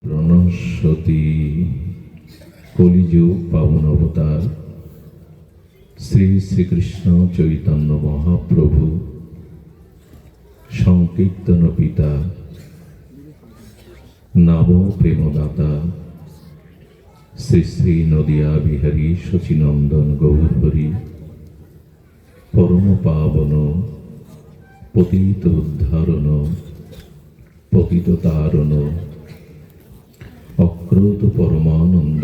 প্রণশ্যতি কলিযুগ পাবন অবতার শ্রী শ্রীকৃষ্ণ চৈতন্য মহাপ্রভু সংকীর্তন পিতা নাম প্রেমদাতা শ্রী শ্রী নদিয়া বিহারী শচীনন্দন গৌরহরি পরম পাবন পতিত উদ্ধারণ পতিত তারণ অক্রোধ পরমানন্দ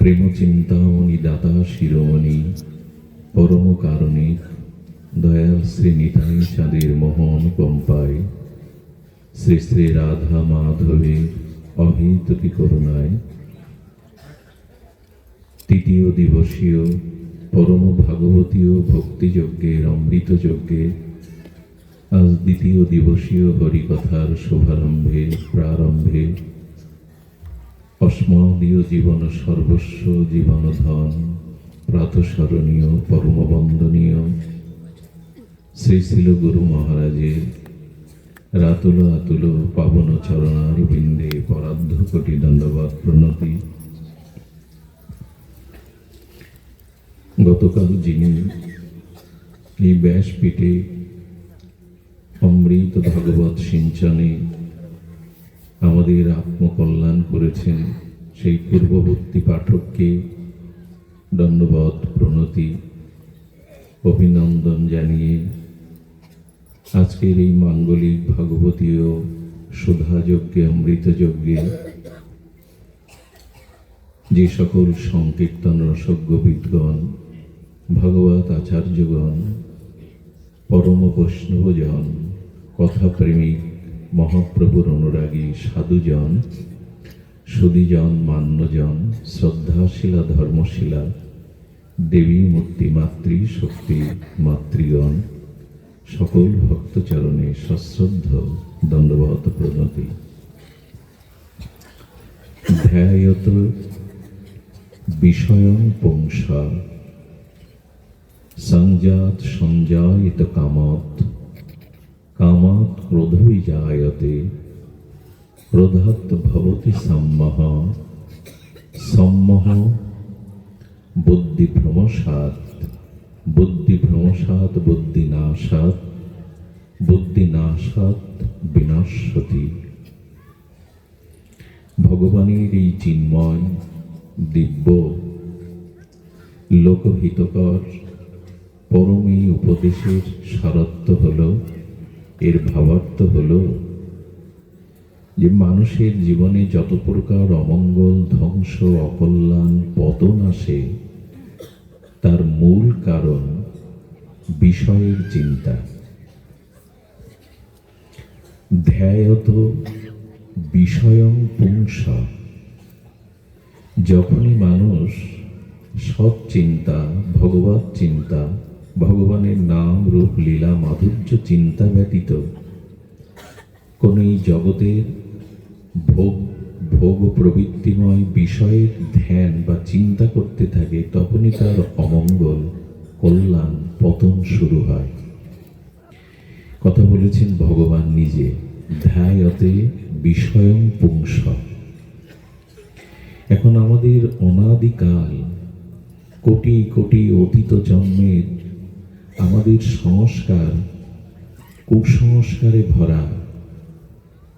প্রেম চিন্তামণি দাতা শিরোমণি পরম কারণিক দয়াল শ্রী নিতাই চাঁদের মোহন কম্পায় শ্রী শ্রী রাধা মাধবের অহেতুকী করুণায় তৃতীয় দিবসীয় পরম ভাগবতীয় ভক্তিযজ্ঞের অমৃত যজ্ঞে আজ দ্বিতীয় দিবসীয় হরিকথার শুভারম্ভে প্রারম্ভে অস্মদীয় জীবন সর্বস্ব জীবনধন প্রাতঃস্মরণীয় পরম বন্দনীয় শ্রী শ্রীল গুরু মহারাজের রাতুল আতুল পাবন চরণার বৃন্দে পরার্ধ কোটি দণ্ডবাদ প্রণতি। গতকাল যিনি এই ব্যাসপীঠে অমৃত ভাগবত সিঞ্চনে আমাদের আত্মকল্যাণ করেছেন সেই পূর্ববর্তী পাঠককে দণ্ডবত প্রণতি অভিনন্দন জানিয়ে আজকের এই মাঙ্গলিক ভাগবতীয় সুধাযজ্ঞে অমৃতযজ্ঞে যে সকল সংকীর্তন রসজ্ঞ বিদ্গণ ভগবত আচার্যগণ পরম বৈষ্ণবজন কথাপ্রেমিক মহাপ্রভুর অনুরাগী সাধুজন সুধীজন মান্যজন শ্রদ্ধাশীলা ধর্মশীলা দেবী মূর্তি মাতৃ শক্তি মাতৃগণ সকল ভক্তচরণে সশ্রদ্ধ দণ্ডবত প্রণতি। ধ্যায়ত বিষয়ং পুংসা সংজাত সঞ্জায়িত কামত কামাত ক্রোধই জায়তে ক্রোধাৎ ভবতি সম্মোহ সম্মোহ বুদ্ধিভ্রমসাৎ বুদ্ধিভ্রমসাৎ বুদ্ধিনাশাৎ বুদ্ধিনাশাৎ বিনশ্যতি। ভগবানের এই চিন্ময় দিব্য লোকহিতকর পরম এই উপদেশের সারার্থ হল, এর ভাবার্থ হল যে মানুষের জীবনে যত প্রকার অমঙ্গল ধ্বংস অকল্যাণ পতন আসে তার মূল কারণ বিষয়ের চিন্তা। ধ্যায়ত বিষয়ং পুংসা, যখনই মানুষ সৎ চিন্তা ভগবত চিন্তা ভগবানের নাম রূপ লীলা মাধুর্য চিন্তা ব্যতীত কোন এই জগতের ভোগ প্রবৃত্তিময় বিষয়ের ধ্যান বা চিন্তা করতে থাকে, তখনই তার অমঙ্গল কল্যাণ পতন শুরু হয়। কথা বলেছেন ভগবান নিজে, ধ্যায়তে বিষয়ং পুংস। এখন আমাদের অনাদিকাল কোটি কোটি অতীত জন্মের আমাদের সংস্কার কুসংস্কারে ভরা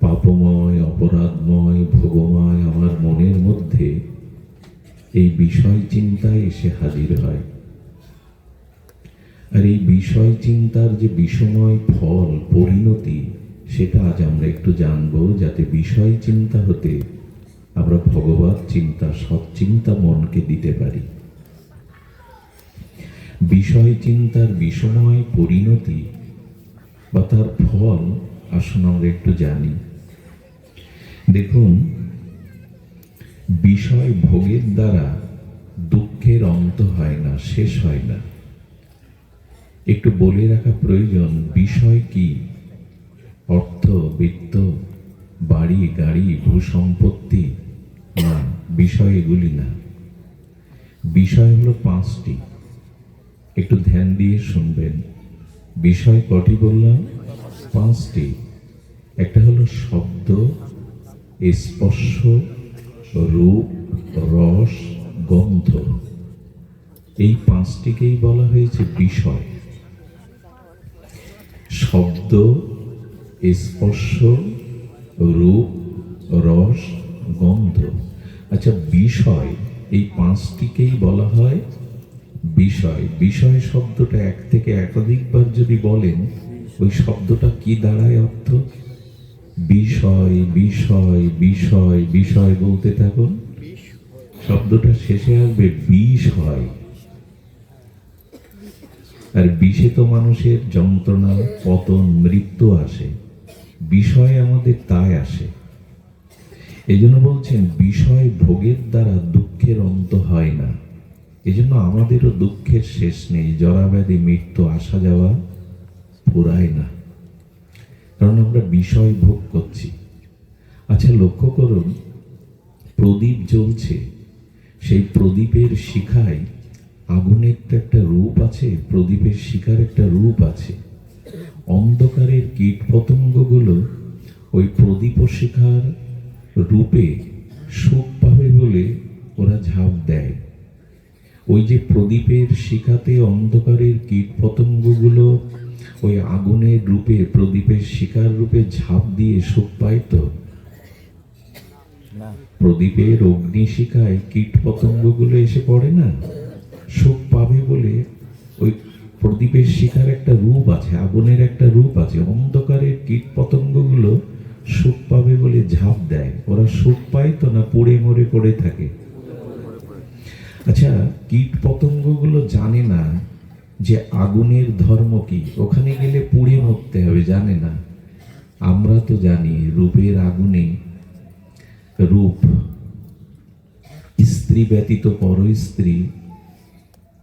পাপময় অপরাধময় ভোগময় আমার মনের মধ্যে এই বিষয় চিন্তায় এসে হাজির হয়। আর এই বিষয় চিন্তার যে বিষময় ফল পরিণতি, সেটা আজ আমরা একটু জানবো, যাতে বিষয় চিন্তা হতে আমরা ভগবত চিন্তা সৎচিন্তা মনকে দিতে পারি। বিষয় চিন্তার বিষময় পরিণতি বা তার ফল আসুন আমরা একটু জানি। দেখুন, বিষয় ভোগের দ্বারা দুঃখের অন্ত হয় না, শেষ হয় না। একটু বলে রাখা প্রয়োজন, বিষয় কি? অর্থ বিত্ত বাড়ি গাড়ি ভূসম্পত্তি না, বিষয় এগুলি না। বিষয় হলো পাঁচটি। একটু ধ্যান দিয়ে শুনবেন। বিষয় কটি বললাম? পাঁচটি। একটা হলো শব্দ, স্পর্শ, রূপ, রস, গন্ধ। এই পাঁচটিকেই বলা হয়েছে বিষয়। শব্দ, স্পর্শ, রূপ, রস, গন্ধ। আচ্ছা, বিষয়, এই পাঁচটিকেই বলা হয় বিষয়। বিষয় শব্দটা এক থেকে একাধিকবার যদি বলেন, ওই শব্দটা কি দাঁড়ায় অর্থ? বিষয়, বিষয়, বিষয়, বিষয় বলতে থাকুন, শব্দটা শেষে আসবে বিষ হয়। আর বিষে তো মানুষের যন্ত্রণা, পতন, মৃত্যু আসে। বিষয় আমাদের তাই আসে। এই জন্য বলছেন বিষয় ভোগের দ্বারা দুঃখের অন্ত হয় না। এই জন্য আমাদেরও দুঃখের শেষ নেই, জরাব্যাধি মৃত্যু আসা যাওয়া ফুরায় না, কারণ আমরা বিষয় ভোগ করছি। আচ্ছা, লক্ষ্য করুন, প্রদীপ জ্বলছে, সেই প্রদীপের শিখায় আগুনের তো একটা রূপ আছে, প্রদীপের শিখার একটা রূপ আছে। অন্ধকারের কীট পতঙ্গগুলো ওই প্রদীপ শিখার রূপে সুখ পাবে বলে ওরা ঝাঁপ দেয়। ওই যে প্রদীপের শিখাতে অন্ধকারের কীট পতঙ্গগুলো ওই আগুনের রূপে, প্রদীপের শিখার রূপে ঝাঁপ দিয়ে সুখ পায় তো। প্রদীপের অগ্নিশিখায় কীট পতঙ্গগুলো এসে পড়ে না, সুখ পাবে বলে। ওই প্রদীপের শিখার একটা রূপ আছে, আগুনের একটা রূপ আছে। অন্ধকারের কীট পতঙ্গগুলো সুখ পাবে বলে ঝাঁপ দেয়। ওরা সুখ পায় তো না পুড়ে মরে পড়ে থাকে? আচ্ছা, কীট পতঙ্গগুলো জানে না যে আগুনের ধর্ম কি, ওখানে গেলে পুড়ে মরতে হবে, জানে না। আমরা তো জানি রূপের আগুনে, রূপ স্ত্রী ব্যতীত পর স্ত্রী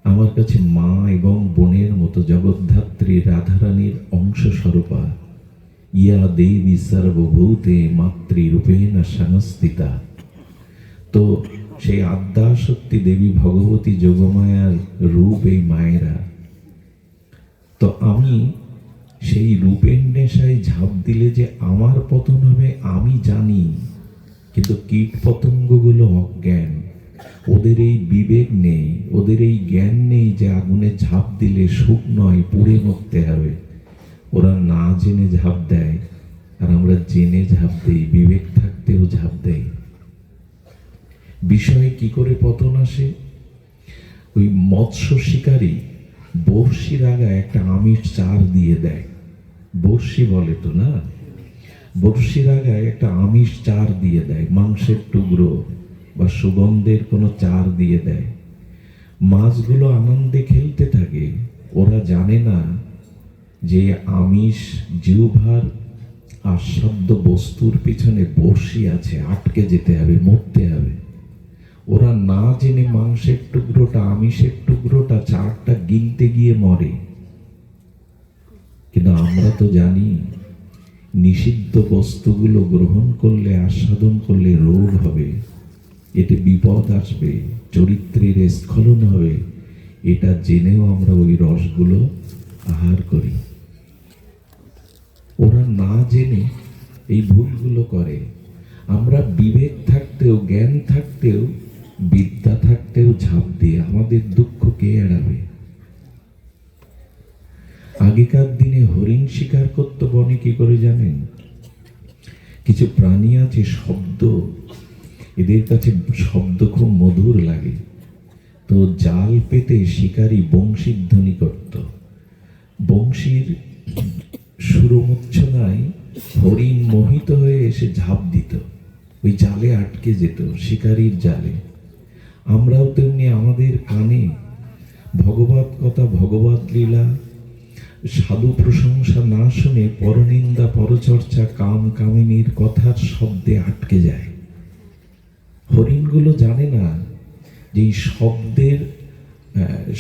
আমার কাছে মা এবং বোনের মতো, জগদ্ধাত্রী রাধারানীর অংশ স্বরূপা। ইয়া দেবী সর্বভূতে মাতৃরূপেণ সংস্থিতা। তো সেই আদ্যা শক্তি দেবী ভগবতী যোগমায়ার রূপ এই মায়েরা। তো আমি সেই রূপের নেশায় ঝাঁপ দিলে যে আমার পতন হবে আমি জানি, কিন্তু কীট পতঙ্গগুলো অজ্ঞান। ওদের এই বিবেক নেই, ওদের এই জ্ঞান নেই যে আগুনে ঝাঁপ দিলে সুখ নয়, পুড়ে মরতে হবে। ওরা না জেনে ঝাঁপ দেয়, আর আমরা জেনে ঝাঁপ দিই, বিবেক থাকতেও ঝাঁপ দেয়। বিষয়ে কি করে পতন আসে? ওই মৎস্য শিকারী বড়শির আগায় একটা আমিষ চার দিয়ে দেয়। বড়শি বলে তো না, বড়শির আগায় একটা আমিষ চার দিয়ে দেয়, মাংসের টুকরো বা সুগন্ধের কোনো চার দিয়ে দেয়। মাছগুলো আনন্দে খেলতে থাকে। ওরা জানে না যে আমিষ জিহ্বার আস্বাদ্য বস্তুর পিছনে বড়শি আছে, আটকে যেতে হবে, মরতে হবে। ওরা না জেনে মাংসের টুকরোটা, আমিষের টুকরোটা, চারটা গিলতে গিয়ে মরে। কিন্তু আমরা তো জানি নিষিদ্ধ বস্তুগুলো গ্রহণ করলে, আস্বাদন করলে রোগ হবে, এতে বিপদ আসবে, চরিত্রের স্খলন হবে। এটা জেনেও আমরা ওই রসগুলো আহার করি। ওরা না জেনে এই ভুলগুলো করে। আমরা বিবেক থাকতেও, জ্ঞান থাকতেও, বিদ্যা থাকতেও ঝাঁপ দিয়ে আমাদের দুঃখ কে এড়াবে? আগেকার দিনে হরিণ শিকার করতো বনে, কি করে জানেন? কিছু প্রাণী আছে শব্দ, এদের কাছে শব্দ খুব মধুর লাগে। তো জাল পেতে শিকারী বংশীর ধ্বনি করত। বংশীর সুরমূর্ছনায় হরিণ মোহিত হয়ে এসে ঝাঁপ দিত, ওই জালে আটকে যেত, শিকারীর জালে। আমরাও তেমনি আমাদের কানে ভগবত কথা, ভগবত লীলা, সাধু প্রশংসা না শুনে পরনিন্দা, পরচর্চা, কাম কামিনীর কথার শব্দে আটকে যায়। হরিণগুলো জানে না যে এই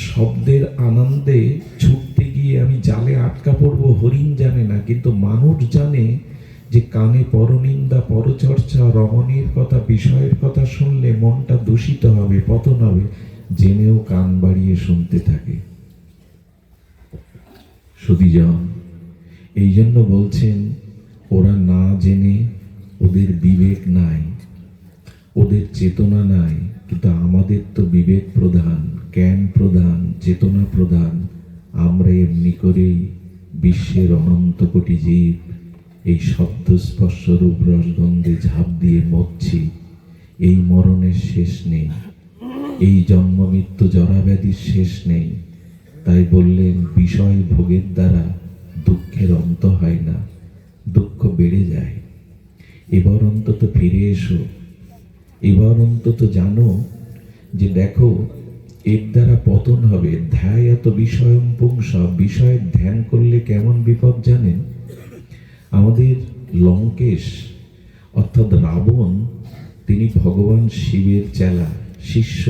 শব্দের আনন্দে ছুটতে গিয়ে আমি জালে আটকা পড়বো। হরিণ জানে না, কিন্তু মানুষ জানে যে কানে পরনিন্দা, পরচর্চা, রমণীর কথা, বিষয়ের কথা শুনলে মনটা দূষিত হবে, পতন হবে, জেনেও কান বাড়িয়ে শুনতে থাকে। সুধীজন, এই জন্য বলছেন ওরা না জেনে, ওদের বিবেক নাই, ওদের চেতনা নাই। কিন্তু আমাদের তো বিবেক প্রধান, জ্ঞান প্রধান, চেতনা প্রধান। আমরা এমনি করেই বিশ্বের অনন্ত কোটি জীব এই শব্দ স্পর্শ রূপ রসগন্ধে ঝাঁপ দিয়ে মরছি। এই মরণের শেষ নেই, এই জন্ম মৃত্যু জরাব্যাধির শেষ নেই। তাই বললেন, বিষয় ভোগের দ্বারা দুঃখের অন্ত হয় না, দুঃখ বেড়ে যায়। এবার অন্তত ফিরে এসো, এবার অন্তত জানো যে দেখো, এর দ্বারা পতন হবে। ধ্যায়াত বিষয়ং পুংসা, বিষয়ের ধ্যান করলে কেমন বিপদ জানেন? আমাদের লঙ্কেশ অর্থাৎ রাবণ, তিনি ভগবান শিবের চেলা শিষ্য।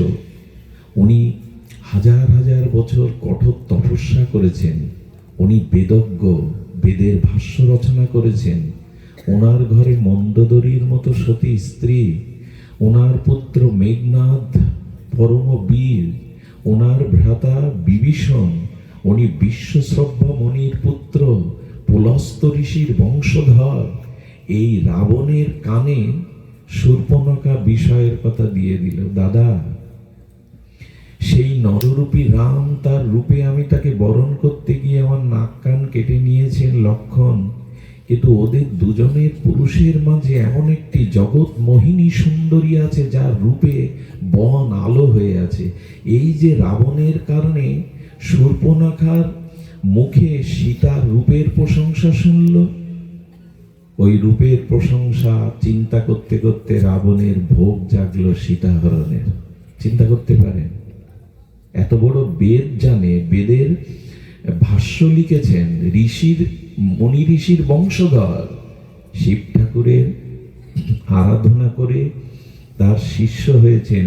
উনি হাজার হাজার বছর কঠোর তপস্যা করেছেন, উনি বেদজ্ঞ, বেদের ভাষ্য রচনা করেছেন। ওনার ঘরে মন্দোদরীর মতো সতী স্ত্রী, ওনার পুত্র মেঘনাদ পরম বীর, ওনার ভ্রাতা বিভীষণ, উনি বিশ্বশ্রব্য মণির পুত্র, পুলস্ত ঋষির বংশধর। এই রাবণের কানে শূর্পণখা বিষয়ের কথা দিয়ে দিল। দাদা, সেই নররূপী রাম, তার রূপে আমি তাকে বরণ করতে গিয়ে আমার নাক কান কেটে নিয়েছেন লক্ষণ। কিন্তু ওদের দুজনের পুরুষের মাঝে এমন একটি জগৎ মোহিনী সুন্দরী আছে, যার রূপে বন আলো হয়ে আছে। এই যে রাবণের কারণে শূর্পণখার মুখে সীতার রূপের প্রশংসা শুনল, ওই রূপের প্রশংসা চিন্তা করতে করতে রাবণের ভোগ জাগলো সীতাহরণের। চিন্তা করতে পারেন, এত বড় বেদ জানে, বেদের ভাষ্য লিখেছেন, ঋষির মণি ঋষির বংশধর, শিব ঠাকুরের আরাধনা করে তার শিষ্য হয়েছেন।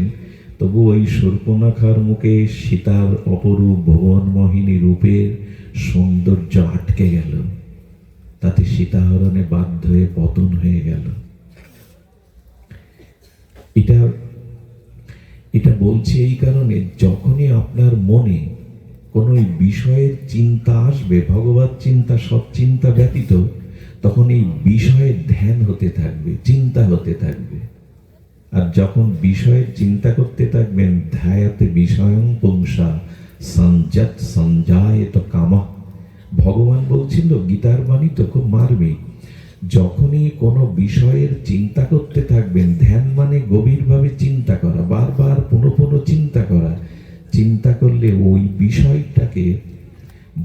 তবু ওই শূর্পণখার মুখে সীতার অপরূপ ভুবনমোহিনী রূপের সৌন্দর্য আটকে গেল, তাতে সীতাহরণে বাধ্য হয়ে পতন হয়ে গেল। এটা বলছি এই কারণে, যখনই আপনার মনে কোনো বিষয়ের চিন্তা আসবে, ভগবত চিন্তা সব চিন্তা ব্যতীত, তখন এই বিষয়ের ধ্যান হতে থাকবে, চিন্তা হতে থাকবে। আর যখন বিষয়ের চিন্তা করতে থাকবেন, ধ্যায়াতে বিষয়ং পুংসা সঞ্জাত সঞ্জায়ত কামা। ভগবান বলছিল, গীতার বাণী তো খুব মার্মিক, যখনই কোনো বিষয়ের চিন্তা করতে থাকবেন, ধ্যান মানে গভীরভাবে চিন্তা করা, বারবার পুনঃ পুনঃ চিন্তা করা। চিন্তা করলে ওই বিষয়টাকে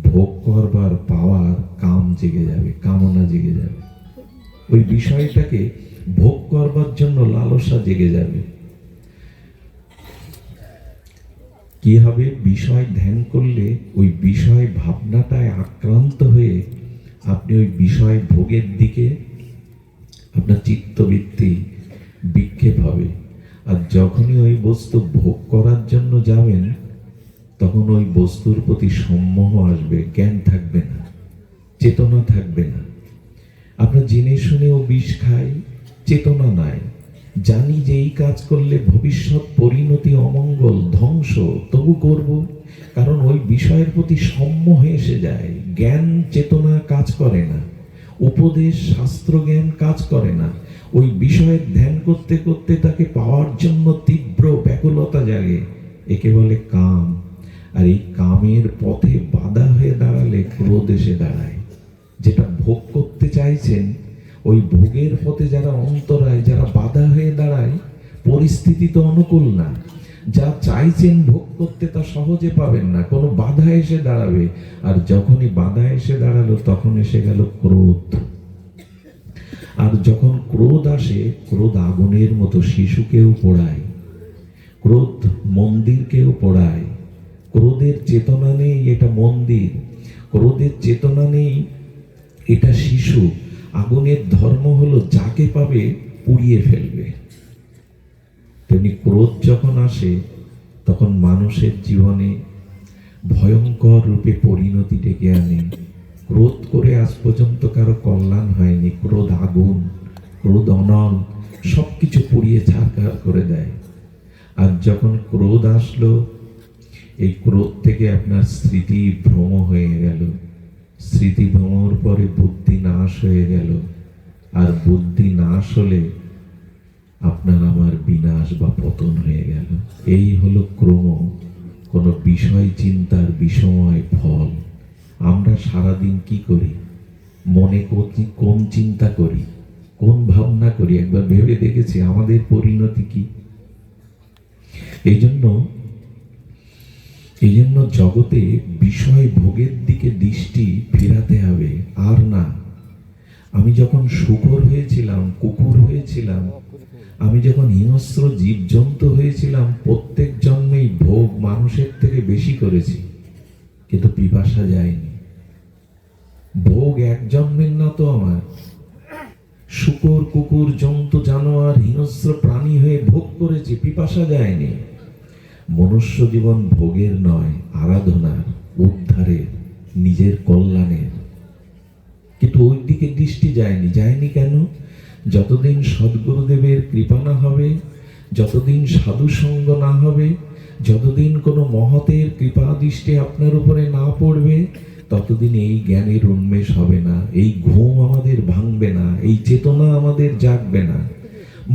ভোগ করবার পাওয়ার কাম জেগে যাবে, কামনা জেগে যাবে। ওই বিষয়টাকে ভোগ করবার জন্য লালসা জেগে যাবে। কি হবে? বিষয় ধ্যান করলে ওই বিষয় ভাবনাটায় আক্রান্ত হয়ে আপনি ওই বিষয় ভোগের দিকে আপনার চিত্তবৃত্তি বিক্ষেপ হবে। আর যখনই ওই বস্তু ভোগ করার জন্য যাবেন, তখন ওই বস্তুর প্রতি সম্মোহ আসবে, জ্ঞান থাকবে না, চেতনা থাকবে না। আপনার জেনে শুনেও বিষ খাই, চেতনা নাই। জানি যে এই কাজ করলে ভবিষ্যৎ পরিণতি অমঙ্গল, ধ্বংস, তবু করব, কারণ ওই বিষয়ের প্রতি সম্মোহ এসে যায়। জ্ঞান চেতনা কাজ করে না, উপদেশ শাস্ত্র জ্ঞান কাজ করে না। ওই বিষয়ের ধ্যান করতে করতে তাকে পাওয়ার জন্য তীব্র ব্যাকুলতা জাগে, একে বলে কাম। আর এই কামের পথে বাধা হয়ে দাঁড়ালে ক্রোধ এসে দাঁড়ায়। যেটা ভোগ করতে চাইছেন, ওই ভোগের পথে যারা অন্তরায়, যারা বাধা হয়ে দাঁড়ায়, পরিস্থিতি তো অনুকূল না। যা চাইছেন ভোগ করতে তা সহজে পাবেন না, কোনো বাধা এসে দাঁড়াবে। আর যখনই বাধা এসে দাঁড়ালো, তখন এসে গেল ক্রোধ। আর যখন ক্রোধ আসে, ক্রোধ আগুনের মতো শিশুকেও পোড়ায়, ক্রোধ মন্দিরকেও পোড়ায়। ক্রোধের চেতনা নেই, এটা মন্দির। ক্রোধের চেতনা নেই, এটা শিশু। আগুনের ধর্ম হলো যাকে পাবে পুড়িয়ে ফেলবে। তেমনি ক্রোধ যখন আসে, তখন মানুষের জীবনে ভয়ঙ্কর রূপে পরিণতি ডেকে আনে। ক্রোধ করে আজ পর্যন্ত কারো কল্যাণ হয়নি। ক্রোধ আগুন, ক্রোধ অনল, সবকিছু পুড়িয়ে ছারখার করে দেয়। আর যখন ক্রোধ আসলো, এই ক্রোধ থেকে আপনার স্মৃতি ভ্রম হয়ে গেল, স্মৃতি ভ্রমর পরে বুদ্ধি নাশ হয়ে গেল। আর বুদ্ধি নাশ হলে আপনার আমার বিনাশ বা পতন হয়ে গেল। এই হলো ক্রম কোন বিষয় চিন্তার বিষময় ফল। আমরা সারাদিন কি করি, মনে কোন চিন্তা করি, কোন ভাবনা করি, একবার ভেবে দেখেছি আমাদের পরিণতি কি? এই জন্য জগতে বিষয় ভোগের দিকে দৃষ্টি ফেরাতে হবে। আর না, আমি যখন শূকর হয়েছিলাম, কুকুর হয়েছিলাম, আমি যখন হিংস্র জীবজন্তু হয়েছিলাম, প্রত্যেক জন্মেই ভোগ মানুষের থেকে বেশি করেছি, কিন্তু পিপাসা যায়নি। ভোগ এক জন্মের না তো আমার। শূকর, কুকুর, জন্তু, জানোয়ার, হিংস্র প্রাণী হয়ে ভোগ করেছি, পিপাসা যায়নি। মনুষ্য জীবন ভোগের নয়, আরাধনার, উদ্ধারের, নিজের কল্যাণের। কিন্তু ওই দিকে দৃষ্টি যায়নি কেন? যতদিন সদ্গুরুদেবের কৃপা না হবে, যতদিন সাধু সঙ্গ না হবে, যতদিন কোনো মহতের কৃপা দৃষ্টি আপনার উপরে না পড়বে, ততদিন এই জ্ঞানের উন্মেষ হবে না, এই ঘুম আমাদের ভাঙবে না, এই চেতনা আমাদের জাগবে না।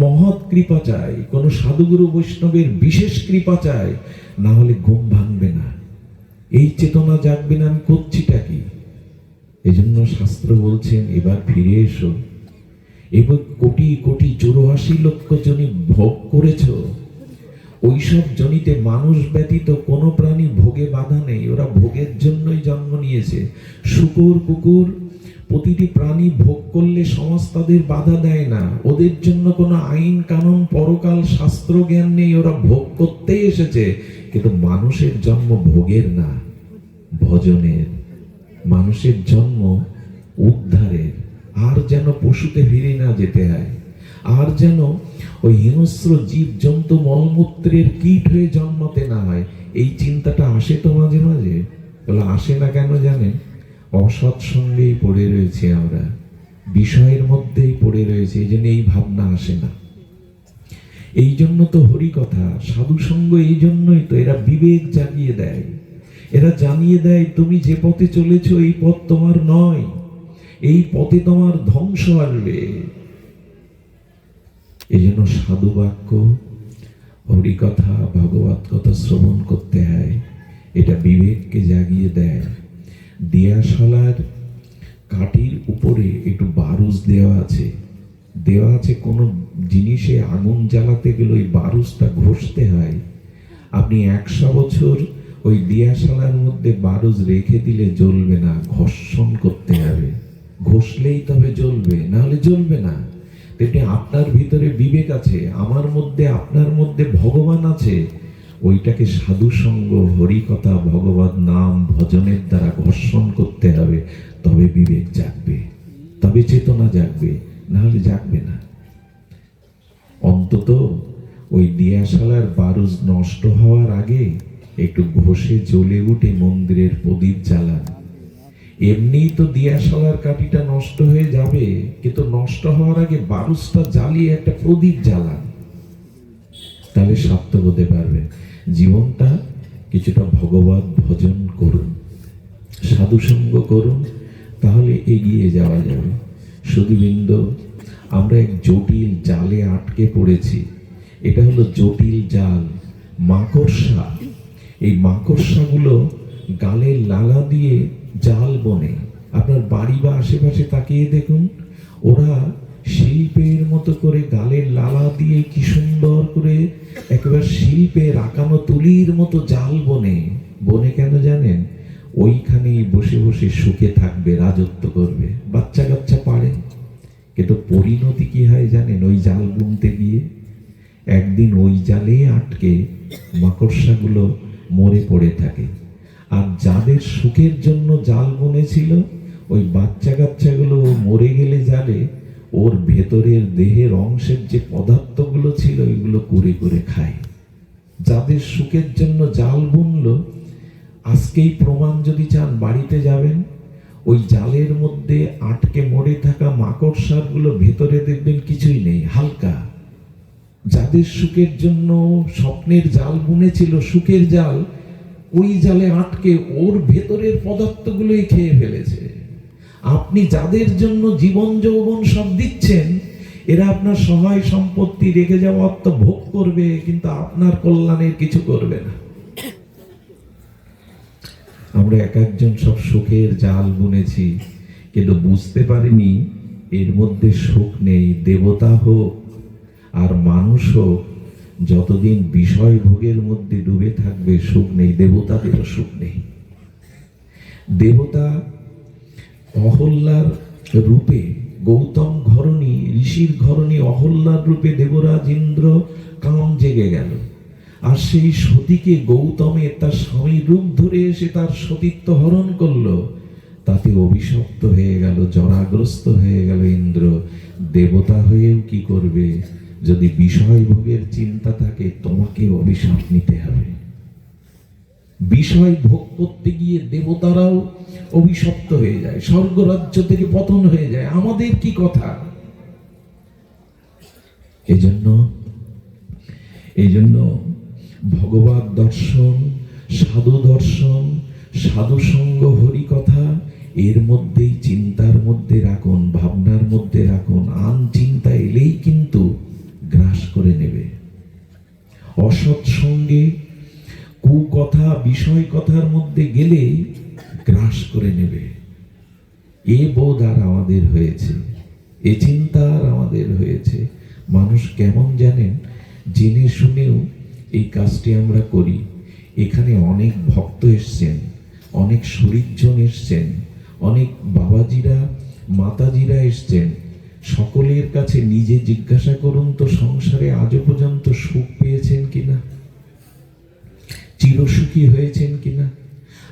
মহৎ কৃপা চাই, কোন সাধুগুরু বৈষ্ণবের বিশেষ কৃপা চাই, না হলে ঘুম ভাঙবে না, এই চেতনা জাগবে না। আমি করছিটা কি? এই জন্য শাস্ত্র বলছেন, এবার ফিরে এসো। এবার কোটি কোটি 84 লক্ষ জনি ভোগ করেছ, ওইসব জনিতে মানুষ ব্যতীত কোনো প্রাণী ভোগে বাধা নেই, ওরা ভোগের জন্যই জন্ম নিয়েছে। শূকর, কুকুর, প্রতিটি প্রাণী ভোগ করলে সমাজ তাদের বাধা দেয় না, ওদের জন্য কোনো আইন কানুন, পরকাল, শাস্ত্র জ্ঞান নেই, ওরা ভোগ করতেই এসেছে। কিন্তু মানুষের জন্ম ভোগের না, ভজনের। মানুষের জন্ম উদ্ধারের। আর যেন পশুতে ফিরে না যেতে হয়, আর যেন ওই হিংস্র জীব জন্তু মলমূত্রের কীট হয়ে জন্মাতে না হয়। এই চিন্তাটা আসে তো মাঝে মাঝে। বলে আসে না কেন জানেন? অসৎসঙ্গেই পড়ে রয়েছে আমরা, বিষয়ের মধ্যেই পড়ে রয়েছে, এই জন্য এই ভাবনা আসে না। এই জন্য তো হরি কথা, সাধু সঙ্গ, এই জন্যই তো এরা বিবেক জাগিয়ে দেয়, এরা জানিয়ে দেয় তুমি যে পথে চলেছো এই পথ তোমার নয়, এই পথে তোমার ধ্বংস আসবে। এই জন্য সাধু বাক্য, হরি কথা, ভাগবত কথা শ্রবণ করতে হয়, এটা বিবেককে জাগিয়ে দেয়। দিয়াশালার কাঠির উপরে একটু বারুজ দেওয়া আছে, কোনো জিনিসে আগুন জ্বালাতে গেলে ওই বারুজটা ঘষতে হয়। আপনি 100 বছর ওই দিয়াশালার মধ্যে বারুজ রেখে দিলে জ্বলবে না, ঘর্ষণ করতে হবে, ঘষলেই তবে জ্বলবে, না হলে জ্বলবে না। তেমনি আপনার ভিতরে বিবেক আছে, আমার মধ্যে, আপনার মধ্যে ভগবান আছে, ওইটাকে সাধু সঙ্গ, হরি কথা, ভগবত নাম, ভজনের দ্বারা ঘর্ষণ করতে হবে, তবে বিবেক জাগবে, তবে চেতনা জাগবে, না হলে জাগবে না। অন্তত ওই দিয়াশালার বারুজ নষ্ট হওয়ার আগে একটু ঘষে জ্বলে উঠে মন্দিরের প্রদীপ জ্বালান। এমনিই তো দিয়াশালার কাঠিটা নষ্ট হয়ে যাবে, কিন্তু নষ্ট হওয়ার আগে বারুজটা জ্বালিয়ে একটা প্রদীপ জ্বালান, তাহলে সার্থক হতে পারবে। জীবনটা কিছুটা ভগবত ভজন করুন, সাধুসঙ্গ করুন, তাহলে এগিয়ে যাওয়া যাবে। সুধীবৃন্দ, আমরা এক জটিল জালে আটকে পড়েছি। এটা হলো জটিল জাল, মাকড়সা। এই মাকড়সাগুলো গালের লালা দিয়ে জাল বনে। আপনার বাড়ি বা আশেপাশে তাকিয়ে দেখুন, ওরা শিল্পের মতো করে গালের লালা দিয়ে কি সুন্দর করে একেবারে শিল্পের আঁকানো তুলির মতো জাল বনে কেন জানেন? ওইখানেই বসে বসে সুখে থাকবে, রাজত্ব করবে, বাচ্চা কাচ্চা পারে। কিন্তু পরিণতি কি হয় জানেন? ওই জাল বুনতে গিয়ে একদিন ওই জালে আটকে মাকড়সাগুলো মরে পড়ে থাকে। আর যাদের সুখের জন্য জাল বুনেছিল, ওই বাচ্চা কাচ্চাগুলো মরে গেলে জালে ওর ভেতরের দেহের অংশের যে পদার্থগুলো ছিল ওইগুলো কুরে করে খায়। যাদের সুখের জন্য জাল বুনলো, আজকেই প্রমাণ যদি চান বাড়িতে যাবেন, ওই জালের মধ্যে আটকে মরে থাকা মাকড়সাগুলো ভেতরে দেখবেন কিছুই নেই, হালকা। যাদের সুখের জন্য স্বপ্নের জাল বুনেছিল, সুখের জাল, ওই জালে আটকে ওর ভেতরের পদার্থগুলোই খেয়ে ফেলেছে। আপনি যাদের জন্য জীবন যৌবন সব দিচ্ছেন, এরা আপনার সহায় সম্পত্তি রেখে যাওয়া অর্থ ভোগ করবে, কিন্তু আপনার কল্যাণের কিছু করবে না। আমরা এক একজন সব সুখের জাল বুনেছি, কিন্তু বুঝতে পারিনি এর মধ্যে সুখ নেই। দেবতা হোক আর মানুষ হোক, যতদিন বিষয় ভোগের মধ্যে ডুবে থাকবে সুখ নেই, দেবতাদেরও সুখ নেই। দেবতা অহল্যার রূপে, গৌতম ঘরণী ঋষির ঘরণী অহল্যার রূপে দেবরাজ ইন্দ্র কাম জেগে গেল, আর সেই সতীকে গৌতমের তার স্বামীর রূপ ধরে এসে তার সতীত্ব হরণ করলো। তাতে অভিশপ্ত হয়ে গেল, জরাগ্রস্ত হয়ে গেল ইন্দ্র। দেবতা হয়েও কি করবে? যদি বিষয় ভোগের চিন্তা থাকে, তোমাকে অভিশাপ নিতে হবে। বিষয় ভোগ করতে গিয়ে দেবতারাও অভিশপ্ত হয়ে যায়, স্বর্গরাজ্য থেকে পতন হয়ে যায়। আমাদের কি কথা? এই জন্য ভগবত দর্শন, সাধু দর্শন, সাধু সঙ্গ, হরি কথা এর মধ্যেই, চিন্তার মধ্যে রাখুন, ভাবনার মধ্যে রাখুন। আন চিন্তা এলেই কিন্তু গ্রাস করে নেবে। অসৎ সঙ্গে, কুকথা, বিষয় কথার মধ্যে গেলে গ্রাস করে নেবে। এ বোধ আর আমাদের হয়েছে, এ চিন্তা আর আমাদের হয়েছে। মানুষ কেমন জানেন, জেনে শুনেও এই কাজটি আমরা করি। এখানে অনেক ভক্ত এসছেন, অনেক শরীরজন এসছেন, অনেক বাবাজিরা মাতাজিরা এসছেন। সকলের কাছে নিজে জিজ্ঞাসা করুন তো, সংসারে আজও পর্যন্ত সুখ পেয়েছেন কিনা, চিরসুখী হয়েছেন কিনা?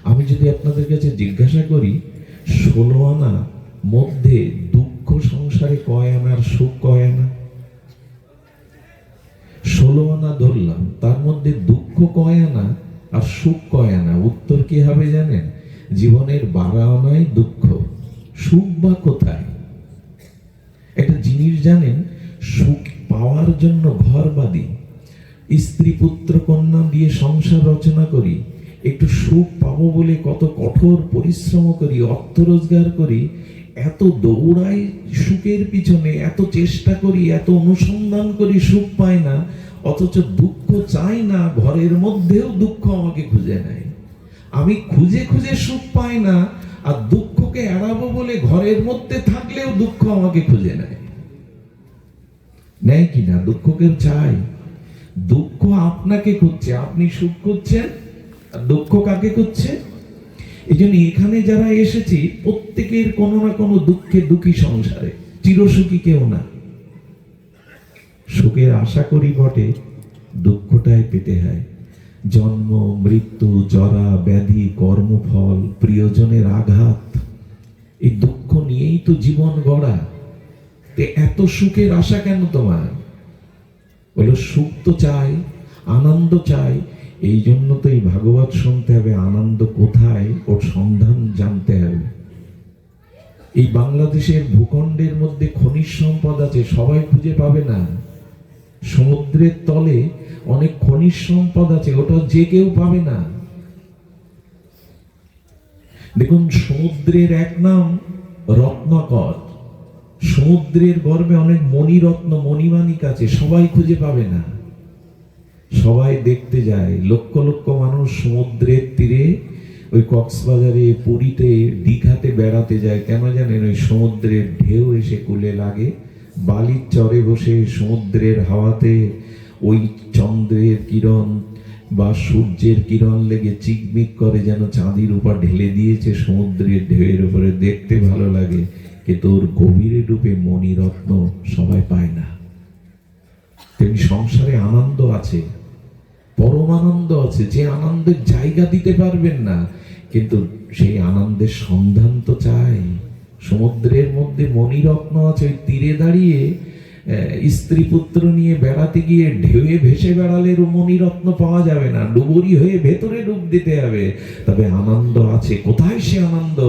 আমি যদি আপনাদের কাছে জিজ্ঞাসা করি, 16 আনা মধ্যে দুঃখ সংসারে কয় আনার, সুখ কয় আনা? 16 আনা ধরলাম, তার মধ্যে দুঃখ কয় আনা আর সুখ কয় আনা? উত্তর কি হবে জানেন? জীবনের 12 আনায় দুঃখ, সুখ বা কোথায়? একটা জিনিস জানেন, সুখ পাওয়ার জন্য ঘর বাঁধি, স্ত্রী পুত্র কন্যা দিয়ে সংসার রচনা করি, একটু সুখ পাবো বলে কত কঠোর পরিশ্রম করি, অর্থ রোজগার করি, এত দৌড়াই সুখের পিছনে, এত চেষ্টা করি, এত অনুসন্ধান করি, সুখ পাই না। অথচ দুঃখ চাই না, ঘরের মধ্যেও দুঃখ আমাকে খুঁজে নেয়। আমি খুঁজে খুঁজে সুখ পাই না, আর দুঃখকে এড়াবো বলে ঘরের মধ্যে থাকলেও দুঃখ আমাকে খুঁজে নেয়। নেয় কিনা? দুঃখ কেউ চায়? দুঃখ আপনাকে খুঁজছে, আপনি সুখ খুঁজছেন, আর দুঃখ কাকে খুঁজছে? এই জন্য এখানে যারা এসেছি, প্রত্যেকের কোনো না কোনো দুঃখে দুঃখী সংসারে, চিরসুখী কেউ না। সুখের আশা করি বটে, দুঃখটাই পেতে হয়। জন্ম, মৃত্যু, জরা, ব্যাধি, কর্মফল, প্রিয়জনের আঘাত, এই দুঃখ নিয়েই তো জীবন গড়া। এত সুখের আশা কেন তোমার? বলো সুখ তো চাই, আনন্দ চাই। এই জন্য তো এই ভাগবত শুনতে হবে, আনন্দ কোথায় ওর সন্ধান জানতে হবে। এই বাংলাদেশের ভূখণ্ডের মধ্যে খনিজ সম্পদ আছে, সবাই খুঁজে পাবে না। সমুদ্রের তলে অনেক খনিজ সম্পদ আছে, ওটা যে কেউ পাবে না। দেখুন, সমুদ্রের এক নাম রত্নাকর। সমুদ্রের গর্ভে অনেক মণিরত্ন, মণিমাণিক আছে, সবাই খুঁজে পাবে না। সবাই দেখতে যায়, লক্ষ লক্ষ মানুষ সমুদ্রের তীরে, ওই কক্সবাজারে, পুরীতে, দীঘাতে বেড়াতে যায়। কেন জানেন? ওই সমুদ্রের ঢেউ এসে কূলে লাগে, বালির চরে বসে সমুদ্রের হাওয়াতে ওই চন্দ্রের কিরণ বা সূর্যের কিরণ লেগে চিকমিক করে, যেন চাঁদির উপর ঢেলে দিয়েছে সমুদ্রের ঢেউয়ের উপরে। দেখতে ভালো লাগে, কিন্তু ওর গভীরে ডুবে মণিরত্ন সবাই পায় না। তেমনি সংসারে আনন্দ আছে, পরম আনন্দ আছে, যে আনন্দের জায়গা দিতে পারবেন না, কিন্তু সেই আনন্দের সন্ধান তো চাই। সমুদ্রের মধ্যে মণিরত্ন আছে, ওই তীরে দাঁড়িয়ে স্ত্রী পুত্র নিয়ে বেড়াতে গিয়ে ঢেউয়ে ভেসে বেড়ালে মণিরত্ন পাওয়া যাবে না, ডুবুরি হয়ে ভেতরে ডুব দিতে হবে। তবে আনন্দ আছে, কোথায় সে আনন্দ?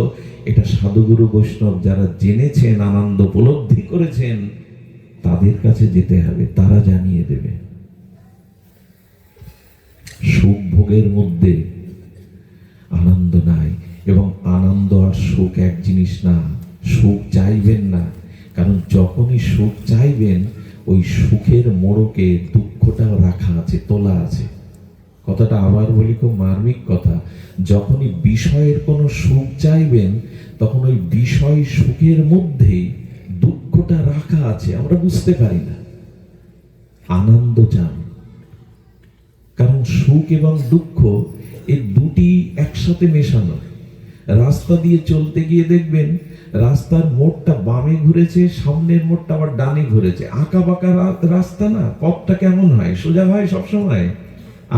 এটা সাধুগুরু বৈষ্ণব যারা জেনেছেন, আনন্দ উপলব্ধি করেছেন, তাদের কাছে যেতে হবে, তারা জানিয়ে দেবে। সুখ ভোগের মধ্যে আনন্দ নাই, এবং আনন্দ আর সুখ এক জিনিস না। সুখ চাইবেন না, কারণ যখনই সুখ চাইবেন ওই সুখের মোড়কে দুঃখটাও রাখা আছে, তোলা আছে। কথাটা আবার বলি, খুব মার্মিক কথা। যখনই বিষয়ের কোনো সুখ চাইবেন তখন ওই বিষয় সুখের মধ্যেই দুঃখটা রাখা আছে, আমরা বুঝতে পারি না। আনন্দ চান, কারণ সুখ এবং দুঃখ এই দুটি একসাথে মেশানো। রাস্তা দিয়ে চলতে গিয়ে দেখবেন রাস্তার মোড়টা বামে ঘুরেছে, সামনের মোড়টা আবার ডানে ঘুরেছে। আঁকা বাঁকা রাস্তা না, পথটা কেমন হয়? সোজা হয় সবসময়?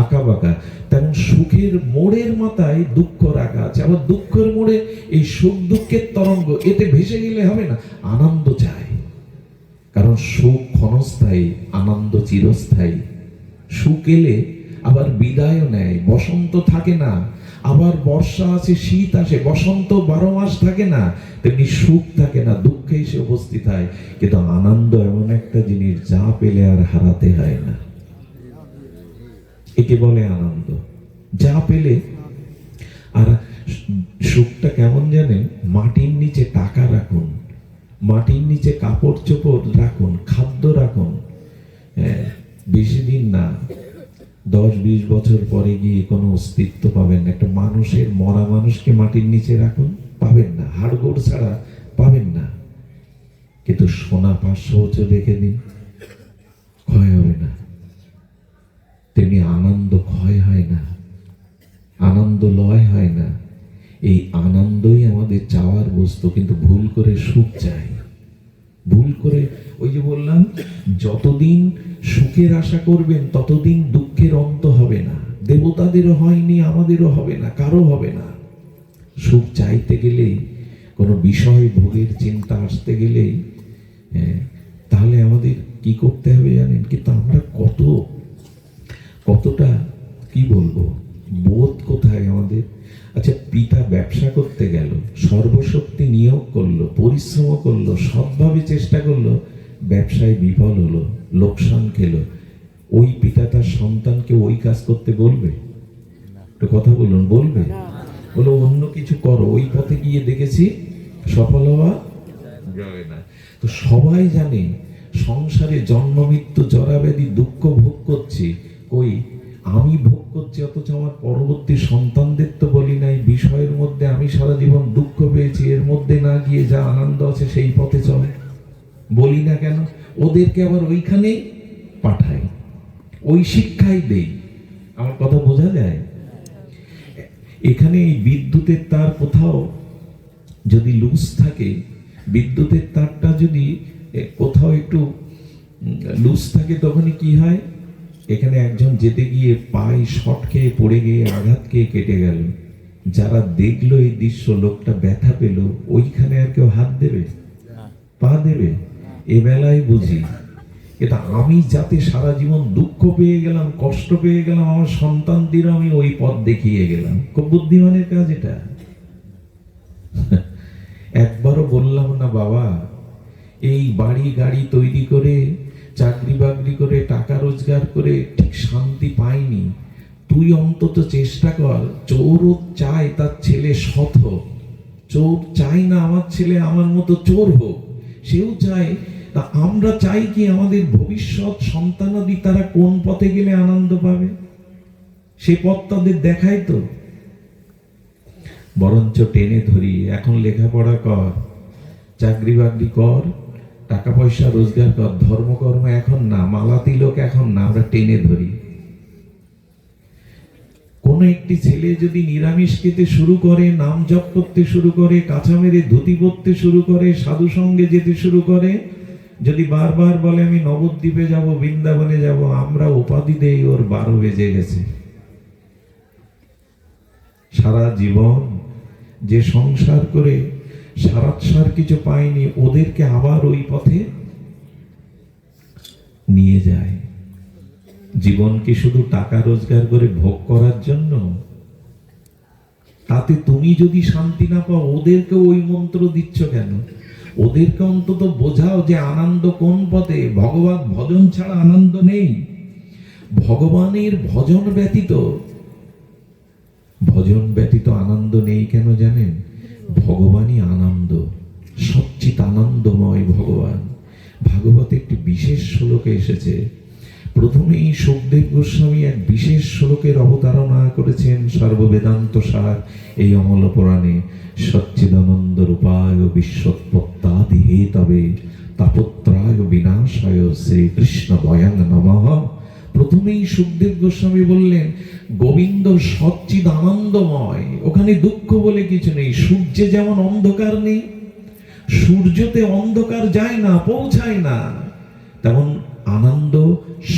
আঁকা বাঁকা। তেমন সুখের মোড়ের মাথায় দুঃখ রাখা আছে, আবার দুঃখের মোড়ে এই সুখ দুঃখের তরঙ্গ, এতে ভেসে গেলে হবে না। আনন্দ চাই, কারণ সুখ ক্ষণস্থায়ী, আনন্দ চিরস্থায়ী। সুখ এলে আবার বিদায়ও নেয়, বসন্ত থাকে না। আবার বর্ষা আছে, শীত আসে, বসন্ত 12 মাস থাকে না। তেমনি সুখ থাকে না, দুঃখে এসে উপস্থিত হয়। কিন্তু আনন্দ এমন একটা জিনিস, যা পেলে আর হারাতে হয় না। একে বলে আনন্দ, যা পেলে। আর সুখটা কেমন জানেন? মাটির নিচে টাকা রাখুন, মাটির নিচে কাপড় চোপড় রাখুন, খাদ্য রাখুন, বেশি দিন না, 10-20 বছর পরে গিয়ে কোনো অস্তিত্ব পাবেন না। একটা মানুষের, মরা মানুষকে মাটির নিচে রাখুন, পাবেন না, হাড়গোড় ছাড়া পাবেন না। কিন্তু সোনা 500 বছর রেখে দিন, ক্ষয় হবে না। তেমনি আনন্দ ক্ষয় হয় না, আনন্দ লয় হয় না। এই আনন্দই আমাদের চাওয়ার বস্তু। কিন্তু ভুল করে সুখ চাই, ভুল করে, ওই যে বললাম, যতদিন সুখের আশা করবেন ততদিন দুঃখের অন্ত হবে না। দেবতাদেরও হয়নি, আমাদেরও হবে না, কারো হবে না। সুখ চাইতে গেলেই, কোনো বিষয় ভোগের চিন্তা আসতে গেলেই, তাহলে আমাদের কি করতে হবে জানেন? কিন্তু আমরা কতটা কি বলবো, বোধ কোথায় আমাদের? আচ্ছা, পিতা ব্যবসা করতে গেল, সর্বশক্তি নিয়োগ করলো, পরিশ্রম করলো, সৎভাবে চেষ্টা করলো, ব্যবসায় বিফল হলো, লোকসান খেলো। ওই পিতা তার সন্তানকে ওই কাজ করতে বলবে? একটু কথা বলুন, বলবে? বলো অন্য কিছু করো, ওই পথে গিয়ে দেখেছি সফল হওয়া যাবে না। তো সবাই জানে সংসারে জন্ম মৃত্যু জরাব্যাধি দুঃখ ভোগ করছি, কই আমি ভোগ করছি, অথচ আমার পরবর্তী সন্তানদের তো বলি নাই বিষয়ের মধ্যে আমি সারা জীবন দুঃখ পেয়েছি, এর মধ্যে না গিয়ে যা আনন্দ আছে সেই পথে চলে। বলি না কেন? ওদেরকে আবার ওইখানেই পাঠাই, ওই শিক্ষাই দেই। আমার কথা বোঝা যায়? এখানে এই বিদ্যুতের তার কোথাও যদি লুজ থাকে, বিদ্যুতের তারটা যদি কোথাও একটু লুজ থাকে, তখনই কি হয়? এখানে একজন যেতে গিয়ে পায়ে শর্ট খেয়ে পড়ে গিয়ে আঘাত খেয়ে কেটে গেল। যারা দেখলো এই দৃশ্য, লোকটা ব্যথা পেল, ওইখানে আর কেউ হাত দেবে? পা দেবে? এ বেলায় বুঝি এটা আমি যাতে সারা জীবন দুঃখ পেয়ে গেলাম, কষ্ট পেয়ে গেলাম, আমার সন্তানদের আমি ওই পথ দেখিয়ে গেলাম। খুব বুদ্ধিমানের কাজ এটা। একবারও বললাম না, বাবা এই বাড়ি গাড়ি তৈরি করে, চাকরি বাকরি করে, টাকা রোজগার করে ঠিক শান্তি পাইনি, তুই অন্তত চেষ্টা কর। চোরও চায় তার ছেলে সৎ হোক, চোর চাই না আমার ছেলে আমার মতো চোর হোক, সেও চায়। তা আমরা চাই কি আমাদের ভবিষ্যৎ সন্তানাদি তারা কোন পথে গেলে আনন্দ পাবে, সে পথ তাদের দেখায় তো। বরঞ্চ টেনে ধরি, এখন লেখাপড়া কর, চাকরি বাকরি কর, টাকা পয়সা রোজগার কর, ধর্মকর্ম এখন না, মালা তিলক এখন না, আমরা টেনে ধরি। কোন একটি ছেলে যদি নিরামিষ খেতে শুরু করে, নাম জপ করতে শুরু করে, কাঁচা মেরে ধুতি পরতে শুরু করে, সাধু সঙ্গে যেতে শুরু করে, যদি বারবার বলে আমি নবদ্বীপে যাব, বৃন্দাবনে যাব, আমরা উপাধি দেই ওর 12 বেজে গেছে। সারা জীবন যে সংসার করে সারাৎসার কিছু পায়নি, ওদেরকে আবার ওই পথে নিয়ে যায়। জীবন কি শুধু টাকা রোজগার করে ভোগ করার জন্য? তাতে তুমি যদি শান্তি না পাও, ওদেরকে ওই মন্ত্র দিচ্ছ কেন? ওদেরকে অন্তত বোঝাও যে আনন্দ কোন পথে। ভগবান ভজন ছাড়া আনন্দ নেই, ভগবানের ভজন ব্যতীত আনন্দ নেই। কেন জানেন? ভগবানই আনন্দ, সচ্চিত আনন্দময় ভগবান। ভাগবতে একটি বিশেষ শ্লোকে এসেছে, প্রথমেই সুখদেব গোস্বামী এক বিশেষ শ্লোকের অবতারণা করেছেন সর্ববেদান্ত সার এই অমল পুরাণে। সচ্চিদানন্দ রূপায় বিশ্বৎপত্তাদি হেতবে তাপত্রায় বিনাশায় শ্রীকৃষ্ণ বয়াং নমঃ। প্রথমেই সুখদেব গোস্বামী বললেন গোবিন্দ সচ্চিদ আনন্দময়, ওখানে দুঃখ বলে কিছু নেই। সূর্যে যেমন অন্ধকার নেই, সূর্যতে অন্ধকার যায় না, পৌঁছায় না, তেমন আনন্দ